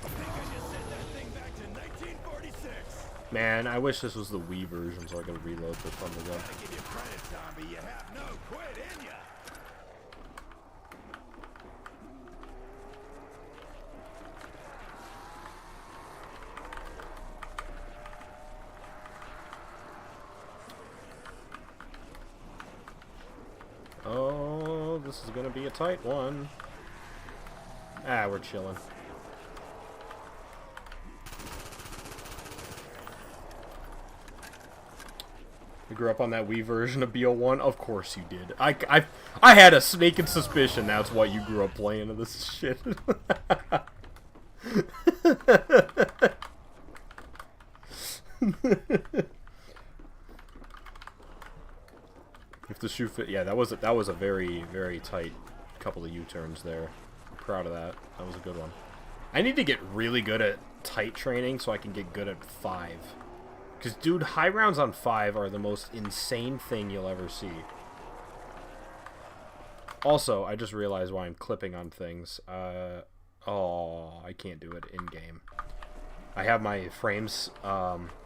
I think I just sent that thing back to 1946. Man, I wish this was the Wii version so I could reload this from the gun. I give you credit, zombie. You have no quit in ya. Oh, this is gonna be a tight one. Ah, we're chilling. You grew up on that Wii version of BO1? Of course you did. I had a sneaking suspicion that's why you grew up playing this shit. If the shoe fit, yeah, that was a very, very tight couple of U-turns there. I'm proud of that. That was a good one. I need to get really good at tight training so I can get good at 5. Because, dude, high rounds on 5 are the most insane thing you'll ever see. Also, I just realized why I'm clipping on things. Oh, I can't do it in-game. I have my frames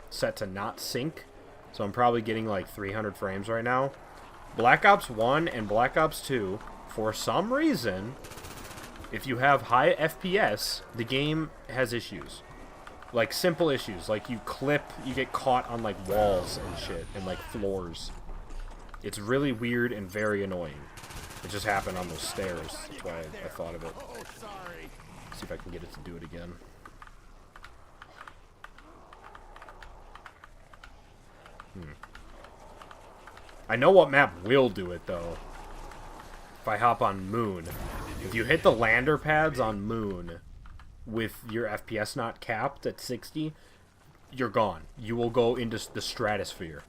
set to not sync, so I'm probably getting like 300 frames right now. Black Ops 1 and Black Ops 2, for some reason, if you have high FPS, the game has issues. Like, simple issues. Like, you get caught on, like, walls and shit, and, like, floors. It's really weird and very annoying. It just happened on those stairs. That's why I thought of it. Oh, sorry. See if I can get it to do it again. I know what map will do it, though. If I hop on Moon. If you hit the lander pads on Moon with your FPS not capped at 60, you're gone. You will go into the stratosphere.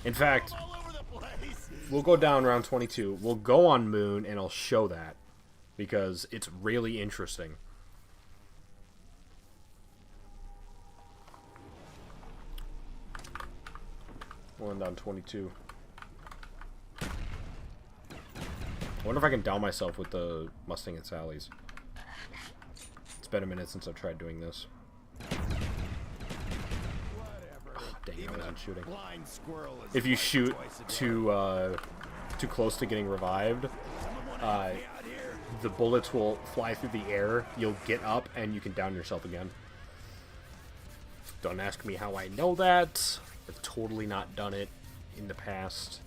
In fact, All over the place. we'll go down round 22. We'll go on Moon, and I'll show that. Because it's really interesting. We'll end on 22. I wonder if I can down myself with the Mustang and Sally's. It's been a minute since I've tried doing this. Oh, dang, I wasn't shooting. Blind squirrel is If you right shoot twice a day. too close to getting revived, Out here. the bullets will fly through the air. You'll get up and you can down yourself again. Don't ask me how I know that. I've totally not done it in the past.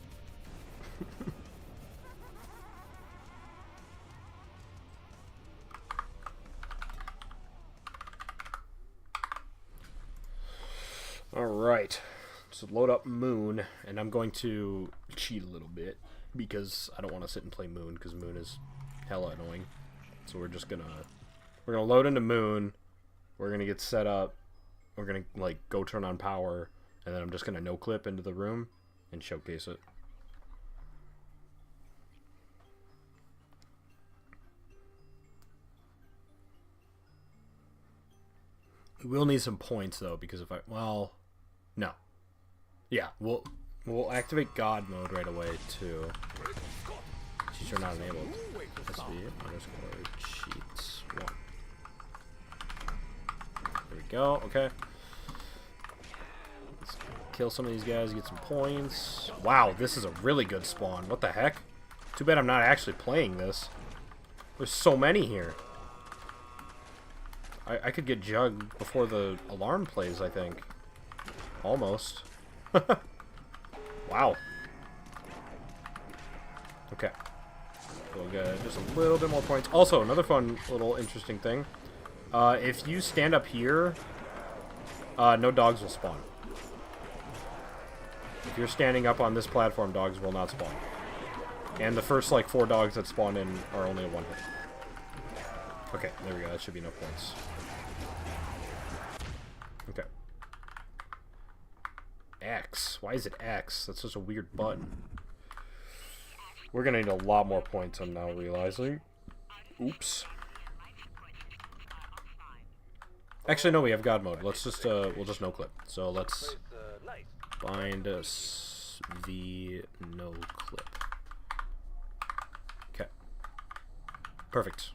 Alright, so load up Moon, and I'm going to cheat a little bit, because I don't want to sit and play Moon, because Moon is hella annoying. So we're gonna load into Moon, we're gonna get set up, we're gonna, like, go turn on power, and then I'm just gonna no-clip into the room, and showcase it. We will need some points, though, because if well, no. Yeah, we'll activate God mode right away, too. Since you're not enabled. SV_cheats1. There we go. Okay. Let's kill some of these guys, get some points. Wow, this is a really good spawn. What the heck? Too bad I'm not actually playing this. There's so many here. I could get Jug before the alarm plays, I think. Almost. Wow. Okay. We'll get just a little bit more points. Also, another fun little interesting thing. If you stand up here, no dogs will spawn. If you're standing up on this platform, dogs will not spawn. And the first, like, 4 dogs that spawn in are only a 1-hit. Okay, there we go. That should be no points. Okay. X. Why is it X? That's such a weird button. We're gonna need a lot more points, I'm now realizing. Oops. Actually, no, we have God mode. Let's just, we'll just no-clip. So let's bind us the no-clip. Okay. Perfect.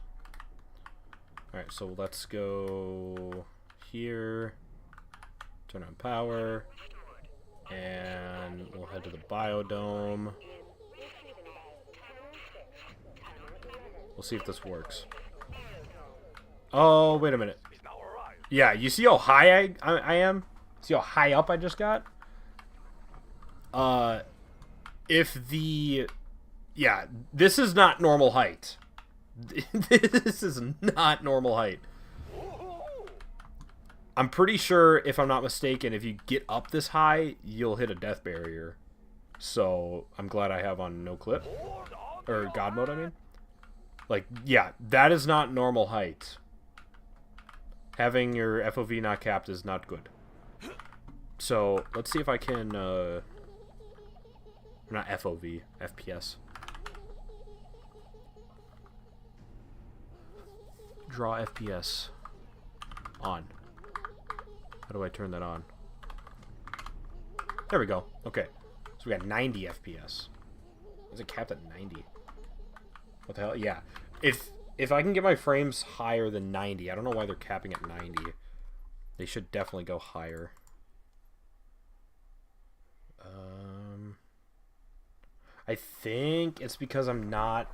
Alright, so let's go here. Turn on power. And we'll head to the biodome. We'll see if this works. Oh, wait a minute. Yeah, you see how high I am? See how high up I just got? If the... Yeah, this is not normal height. This is not normal height. I'm pretty sure, if I'm not mistaken, if you get up this high, you'll hit a death barrier. So, I'm glad I have on no clip. Or God mode, I mean. Like, yeah, that is not normal height. Having your FOV not capped is not good. So, let's see if I can, not FOV, FPS. Draw FPS. On. How do I turn that on? There we go. Okay. So we got 90 FPS. Is it capped at 90? What the hell? Yeah. If I can get my frames higher than 90, I don't know why they're capping at 90. They should definitely go higher. I think it's because I'm not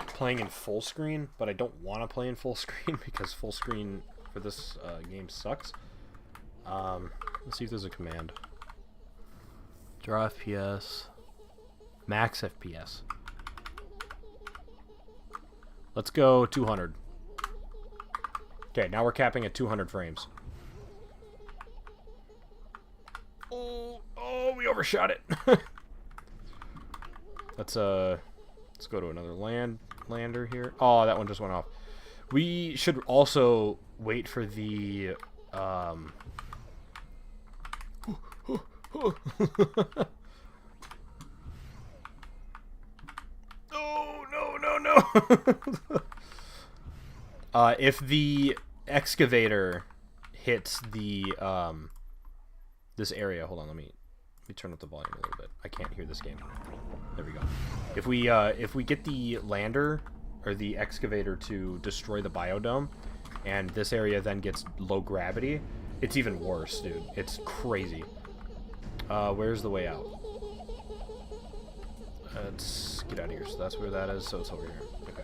playing in full screen, but I don't want to play in full screen because full screen for this game sucks. Let's see if there's a command. Draw FPS. Max FPS. Let's go 200. Okay, now we're capping at 200 frames. Oh, we overshot it. Let's go to another lander here. Oh, that one just went off. We should also wait for the no. If the excavator hits the this area, hold on, let me turn up the volume a little bit. I can't hear this game. There we go. If we get the lander or the excavator to destroy the biodome, and this area then gets low gravity, it's even worse, dude. It's crazy. Where's the way out? Let's get out of here. So that's where that is. So it's over here. Okay.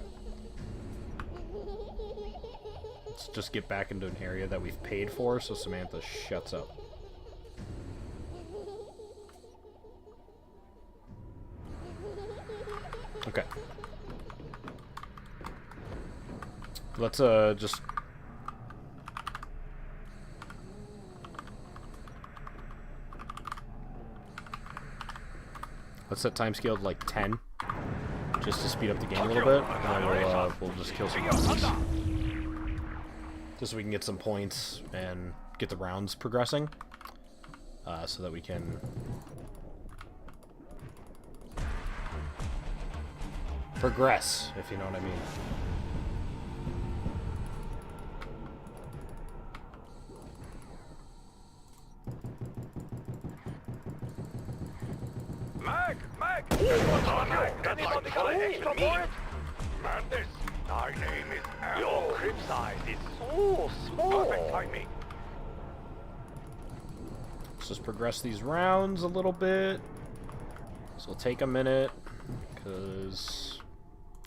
Let's just get back into an area that we've paid for so Samantha shuts up. Okay. Let's just... Let's set time scale to like 10, just to speed up the game a little bit, and then we'll just kill some rounds. Just so we can get some points and get the rounds progressing, so that we can progress, if you know what I mean. Anybody got an extra point? Man My name is Apple. Your crib size is so small. Perfect timing. Let's just progress these rounds a little bit. This will take a minute, because,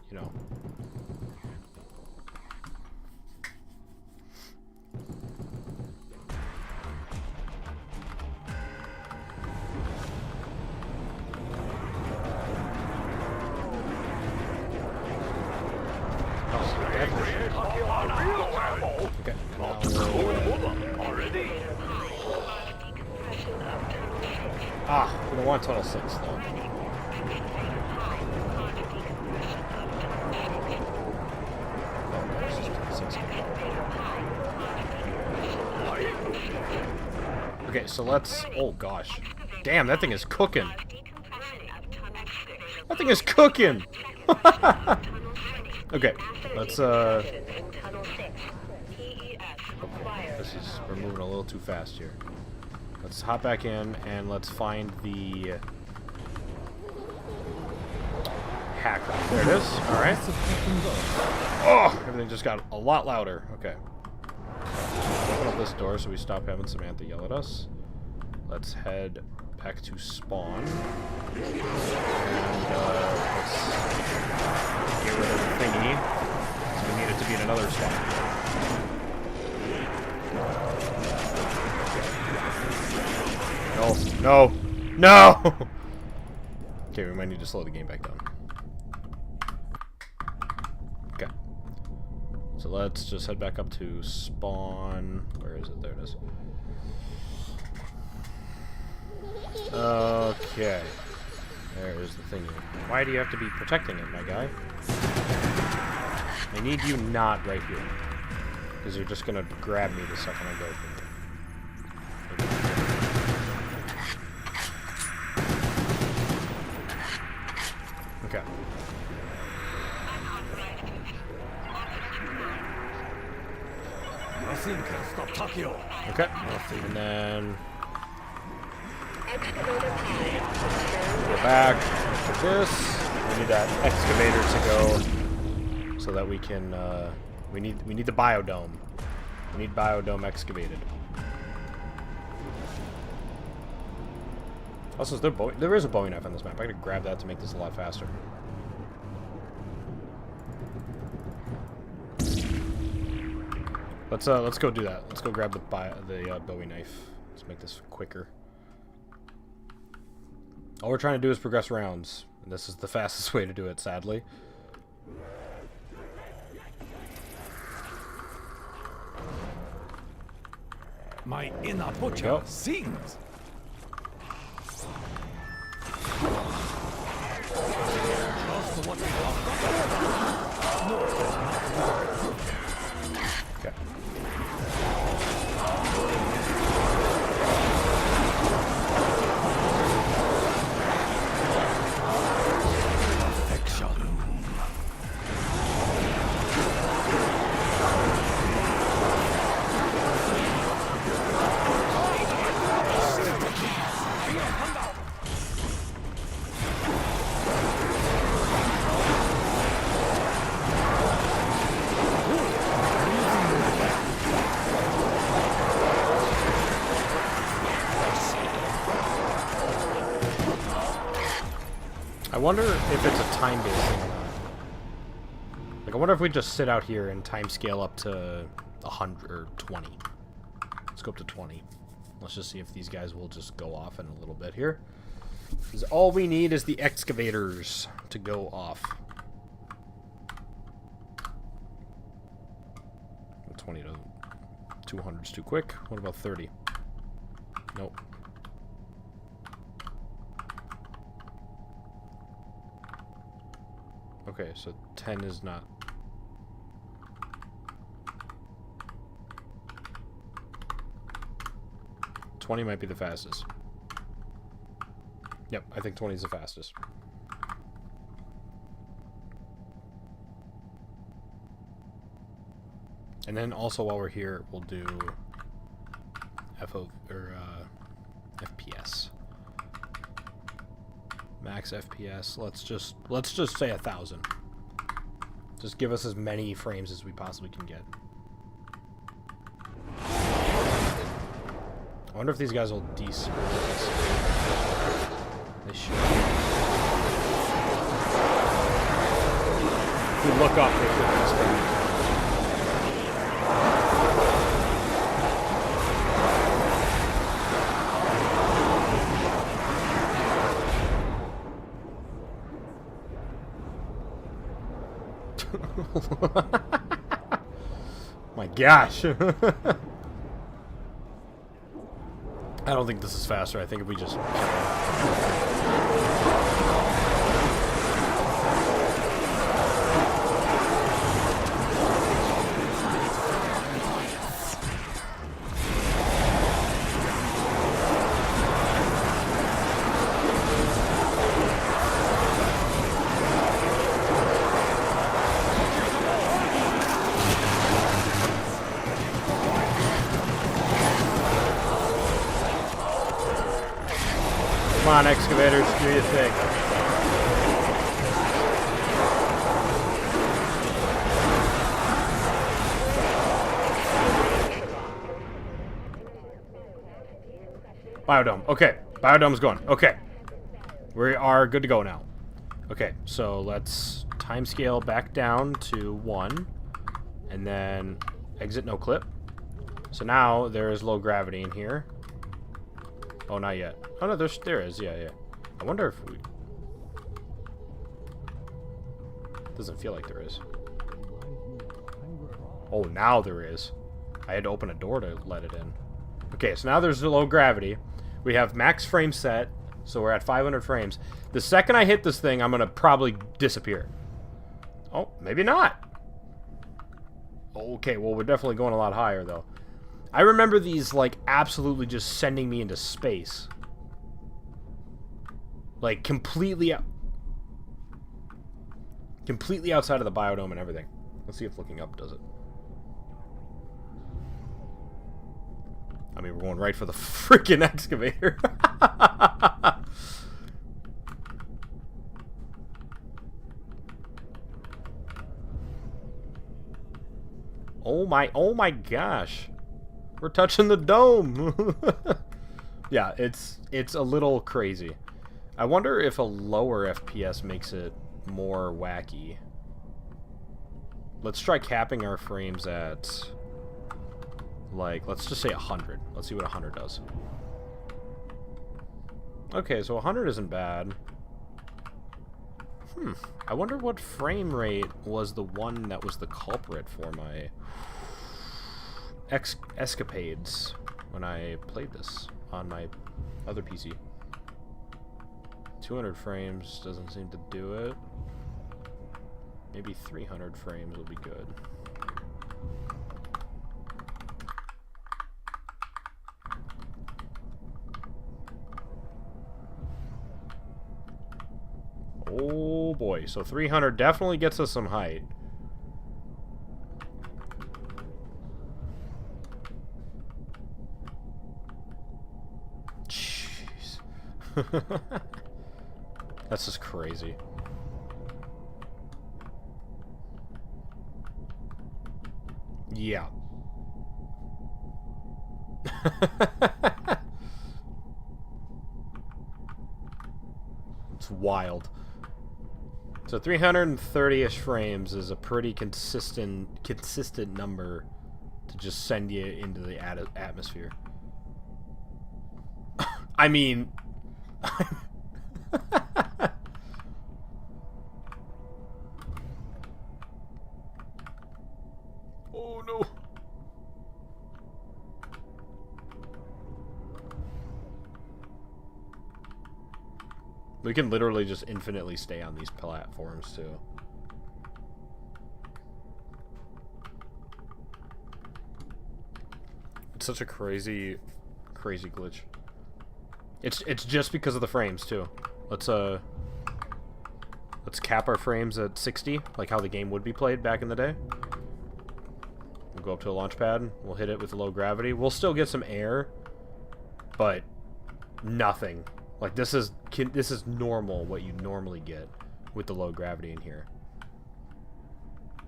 you know. Okay. We don't want Tunnel 6, though. Okay, so let's... Oh, gosh. Damn, that thing is cooking. That thing is cooking! Okay, let's, we're moving a little too fast here. Let's hop back in, and let's find the... hacker. There it is. Alright. Oh! Everything just got a lot louder. Okay. Open up this door so we stop having Samantha yell at us. Let's head back to spawn. And, let's get rid of the thingy. So we need it to be in another spot. No! No! No! Okay, we might need to slow the game back down. Okay. So let's just head back up to spawn. Where is it? There it is. Okay. There's the thingy. Why do you have to be protecting it, my guy? I need you not right here. Because you're just gonna grab me the second I go from here. Okay. Nothing can stop Takio. Okay. And then go back like this. We need that excavator to go so that we can we need the biodome. We need biodome excavated. Also, there is a Bowie knife on this map. I gotta grab that to make this a lot faster. Let's go do that. Let's go grab the Bowie knife. Let's make this quicker. All we're trying to do is progress rounds, and this is the fastest way to do it, sadly. My inner butcher sings. Just what we Okay. I wonder if it's a time-based thing or not. Like, I wonder if we just sit out here and time scale up to 100 or 20. Let's go up to 20. Let's just see if these guys will just go off in a little bit here. Because all we need is the excavators to go off. 20 to 200's too quick. What about 30? Nope. Okay, so 10 is not... $20 might be the fastest. Yep, I think 20 is the fastest. And then also while we're here, we'll do FPS. Max FPS. Let's just say 1,000. Just give us as many frames as we possibly can get. I wonder if these guys will despawn us. They should. If we look up, they should despawn. My gosh. I don't think this is faster. I think if we just... Come on, excavators, do your thing. Biodome. Okay. Biodome's going. Okay. We are good to go now. Okay, so let's timescale back down to 1. And then exit no clip. So now there is low gravity in here. Oh, not yet. Oh, no, there is. Yeah, yeah. I wonder if we... Doesn't feel like there is. Oh, now there is. I had to open a door to let it in. Okay, so now there's the low gravity. We have max frame set, so we're at 500 frames. The second I hit this thing, I'm going to probably disappear. Oh, maybe not. Okay, well, we're definitely going a lot higher, though. I remember these, like, absolutely just sending me into space. Like, completely outside of the biodome and everything. Let's see if looking up does it. I mean, we're going right for the freaking excavator. Oh my gosh. We're touching the dome. Yeah, it's a little crazy. I wonder if a lower FPS makes it more wacky. Let's try capping our frames at, like, let's just say 100. Let's see what 100 does. Okay, so 100 isn't bad. I wonder what frame rate was the one that was the culprit for my escapades when I played this on my other PC. 200 frames doesn't seem to do it. Maybe 300 frames will be good. Oh boy, so 300 definitely gets us some height. Jeez. That's just crazy. Yeah. It's wild. So 330-ish frames is a pretty consistent number to just send you into the atmosphere. I mean... Oh no. We can literally just infinitely stay on these platforms too. It's such a crazy glitch. It's just because of the frames too. Let's cap our frames at 60, like how the game would be played back in the day. We'll go up to a launch pad. We'll hit it with low gravity. We'll still get some air, but nothing. Like this is normal, what you normally get with the low gravity in here.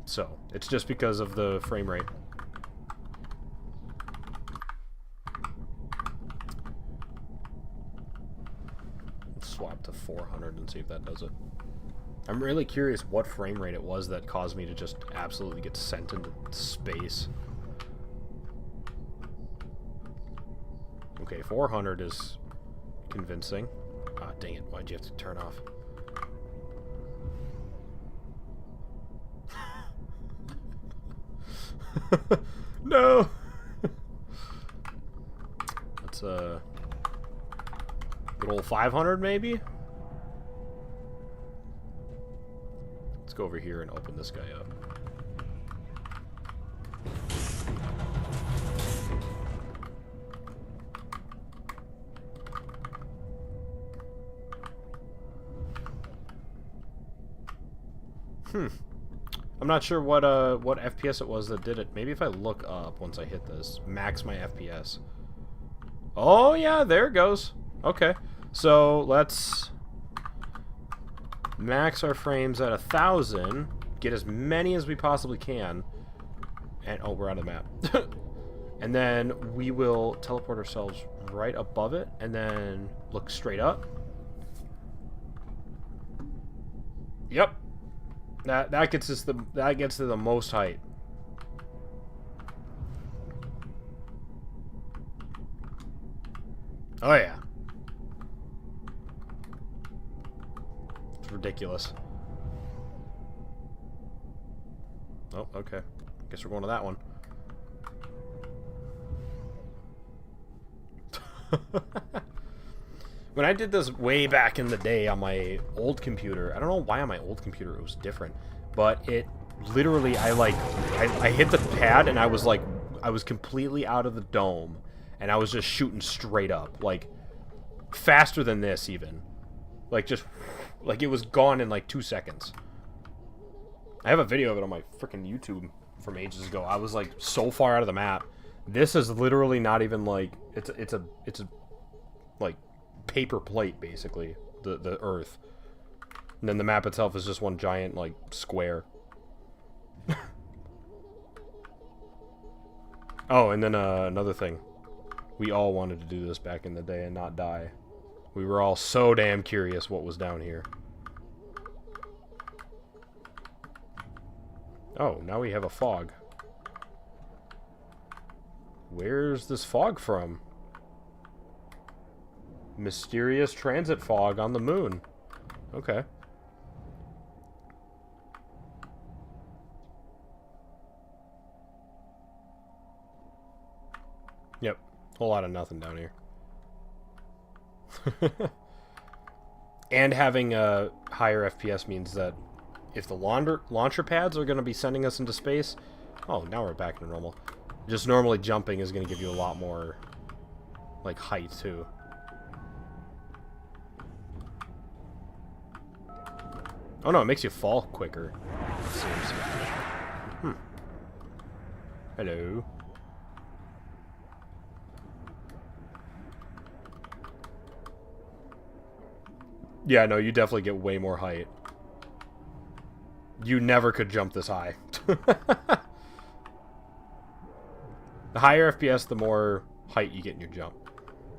So, it's just because of the frame rate. Let's swap to 400 and see if that does it. I'm really curious what frame rate it was that caused me to just absolutely get sent into space. Okay, 400 is convincing. Ah, dang it. Why'd you have to turn off? No! That's a good old 500 maybe? Let's go over here and open this guy up. I'm not sure what FPS it was that did it. Maybe if I look up once I hit this, max my FPS. Oh yeah, there it goes. Okay, so let's max our frames at 1,000. Get as many as we possibly can. And oh, we're out of the map. And then we will teleport ourselves right above it, and then look straight up. Yep. That gets us to the most height. Oh yeah. It's ridiculous. Oh, okay. Guess we're going to that one. When I did this way back in the day on my old computer, I don't know why on my old computer it was different, but it literally, I hit the pad and I was completely out of the dome, and I was just shooting straight up, like faster than this even, like it was gone in like 2 seconds. I have a video of it on my freaking YouTube from ages ago. I was like so far out of the map. This is literally not even like it's a like paper plate, basically, the Earth, and then the map itself is just one giant like square. Oh, and then another thing, we all wanted to do this back in the day and not die. We were all so damn curious what was down here. Oh, now we have a fog. Where's this fog from? Mysterious transit fog on the moon. Okay. Yep. Whole lot of nothing down here. And having a higher FPS means that if the launcher pads are going to be sending us into space... Oh, now we're back to normal. Just normally jumping is going to give you a lot more, like, height, too. Oh no, it makes you fall quicker, it seems. Hello. Yeah, no, you definitely get way more height. You never could jump this high. The higher FPS, the more height you get in your jump.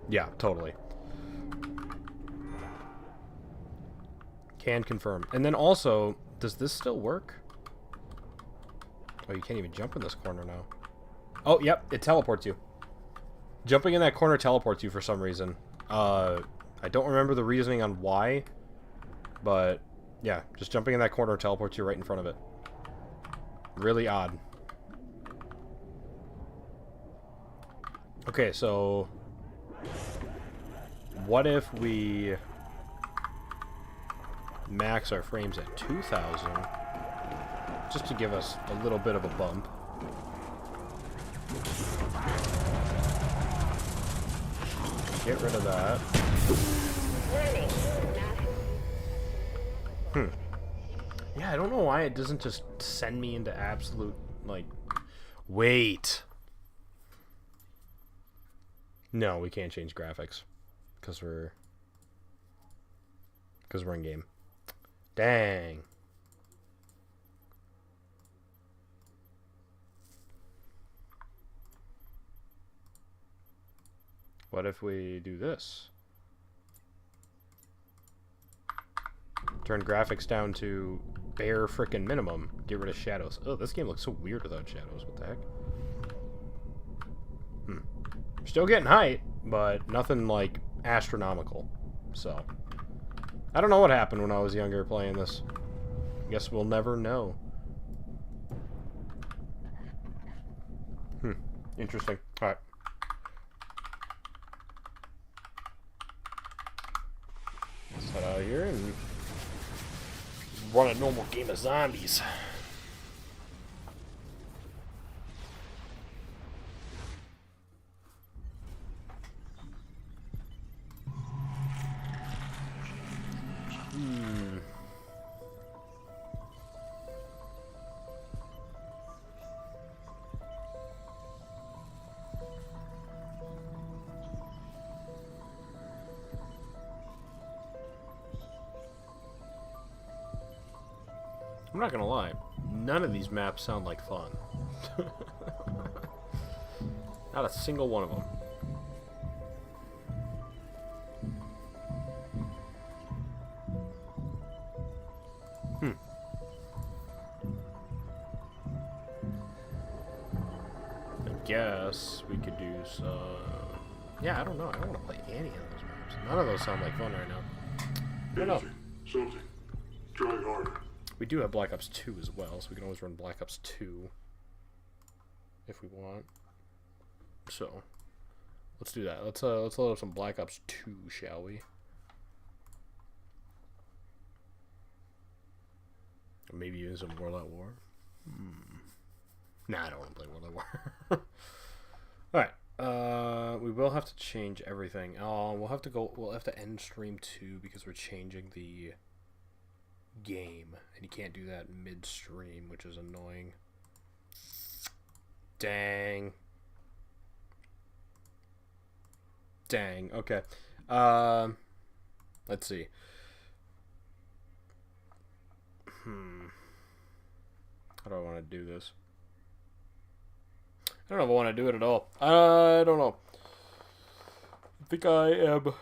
Yeah, totally. Can confirm. And then also, does this still work? Oh, you can't even jump in this corner now. Oh, yep, it teleports you. Jumping in that corner teleports you for some reason. I don't remember the reasoning on why, but yeah, just jumping in that corner teleports you right in front of it. Really odd. Okay, so what if we max our frames at 2,000 just to give us a little bit of a bump? Get rid of that. Yeah, I don't know why it doesn't just send me into absolute, like... Wait. No, we can't change graphics. Because we're in game. Dang. What if we do this? Turn graphics down to bare frickin' minimum. Get rid of shadows. Oh, this game looks so weird without shadows. What the heck? Still getting height, but nothing like astronomical. So, I don't know what happened when I was younger playing this. Guess we'll never know. Interesting. Alright. Let's head out of here and run a normal game of zombies. I'm not gonna lie, none of these maps sound like fun. Not a single one of them. I guess we could do some... Yeah, I don't know. I don't want to play any of those maps. None of those sound like fun right now. I don't know. Something. Try harder. We do have Black Ops 2 as well, so we can always run Black Ops 2 if we want. So, let's do that. Let's load up some Black Ops 2, shall we? Or maybe even some World at War. Nah, I don't want to play World at War. Alright. We will have to change everything. Oh, we'll have to end stream 2 because we're changing the game, and you can't do that midstream, which is annoying. Dang. Okay. Let's see. How do I want to do this? I don't know if I want to do it at all. I don't know. I think I am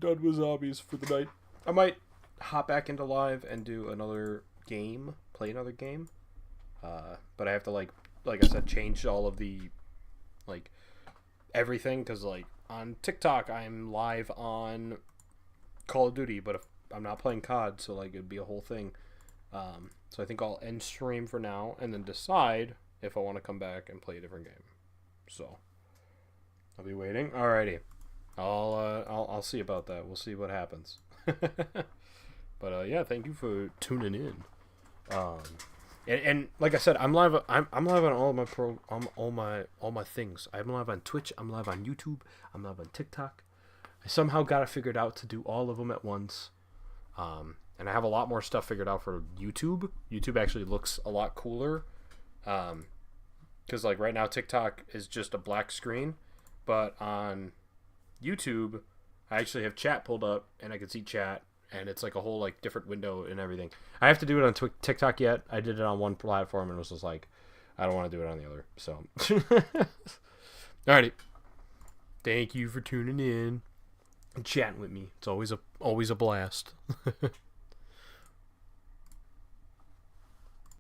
done with zombies for the night. I might hop back into live and do another game, play another game. But I have to like I said, change all of the everything, because on TikTok I'm live on Call of Duty, but if I'm not playing COD, so it'd be a whole thing. So I think I'll end stream for now and then decide if I want to come back and play a different game. So I'll be waiting. Alrighty, I'll see about that. We'll see what happens. But yeah, thank you for tuning in. And like I said, I'm live. I'm live on all my things. I'm live on Twitch. I'm live on YouTube. I'm live on TikTok. I somehow got it figured out to do all of them at once. And I have a lot more stuff figured out for YouTube. YouTube actually looks a lot cooler. Because right now TikTok is just a black screen, but on YouTube I actually have chat pulled up and I can see chat. And it's a whole different window and everything. I have to do it on TikTok yet. I did it on one platform and was just I don't want to do it on the other. So, alrighty. Thank you for tuning in and chatting with me. It's always a blast.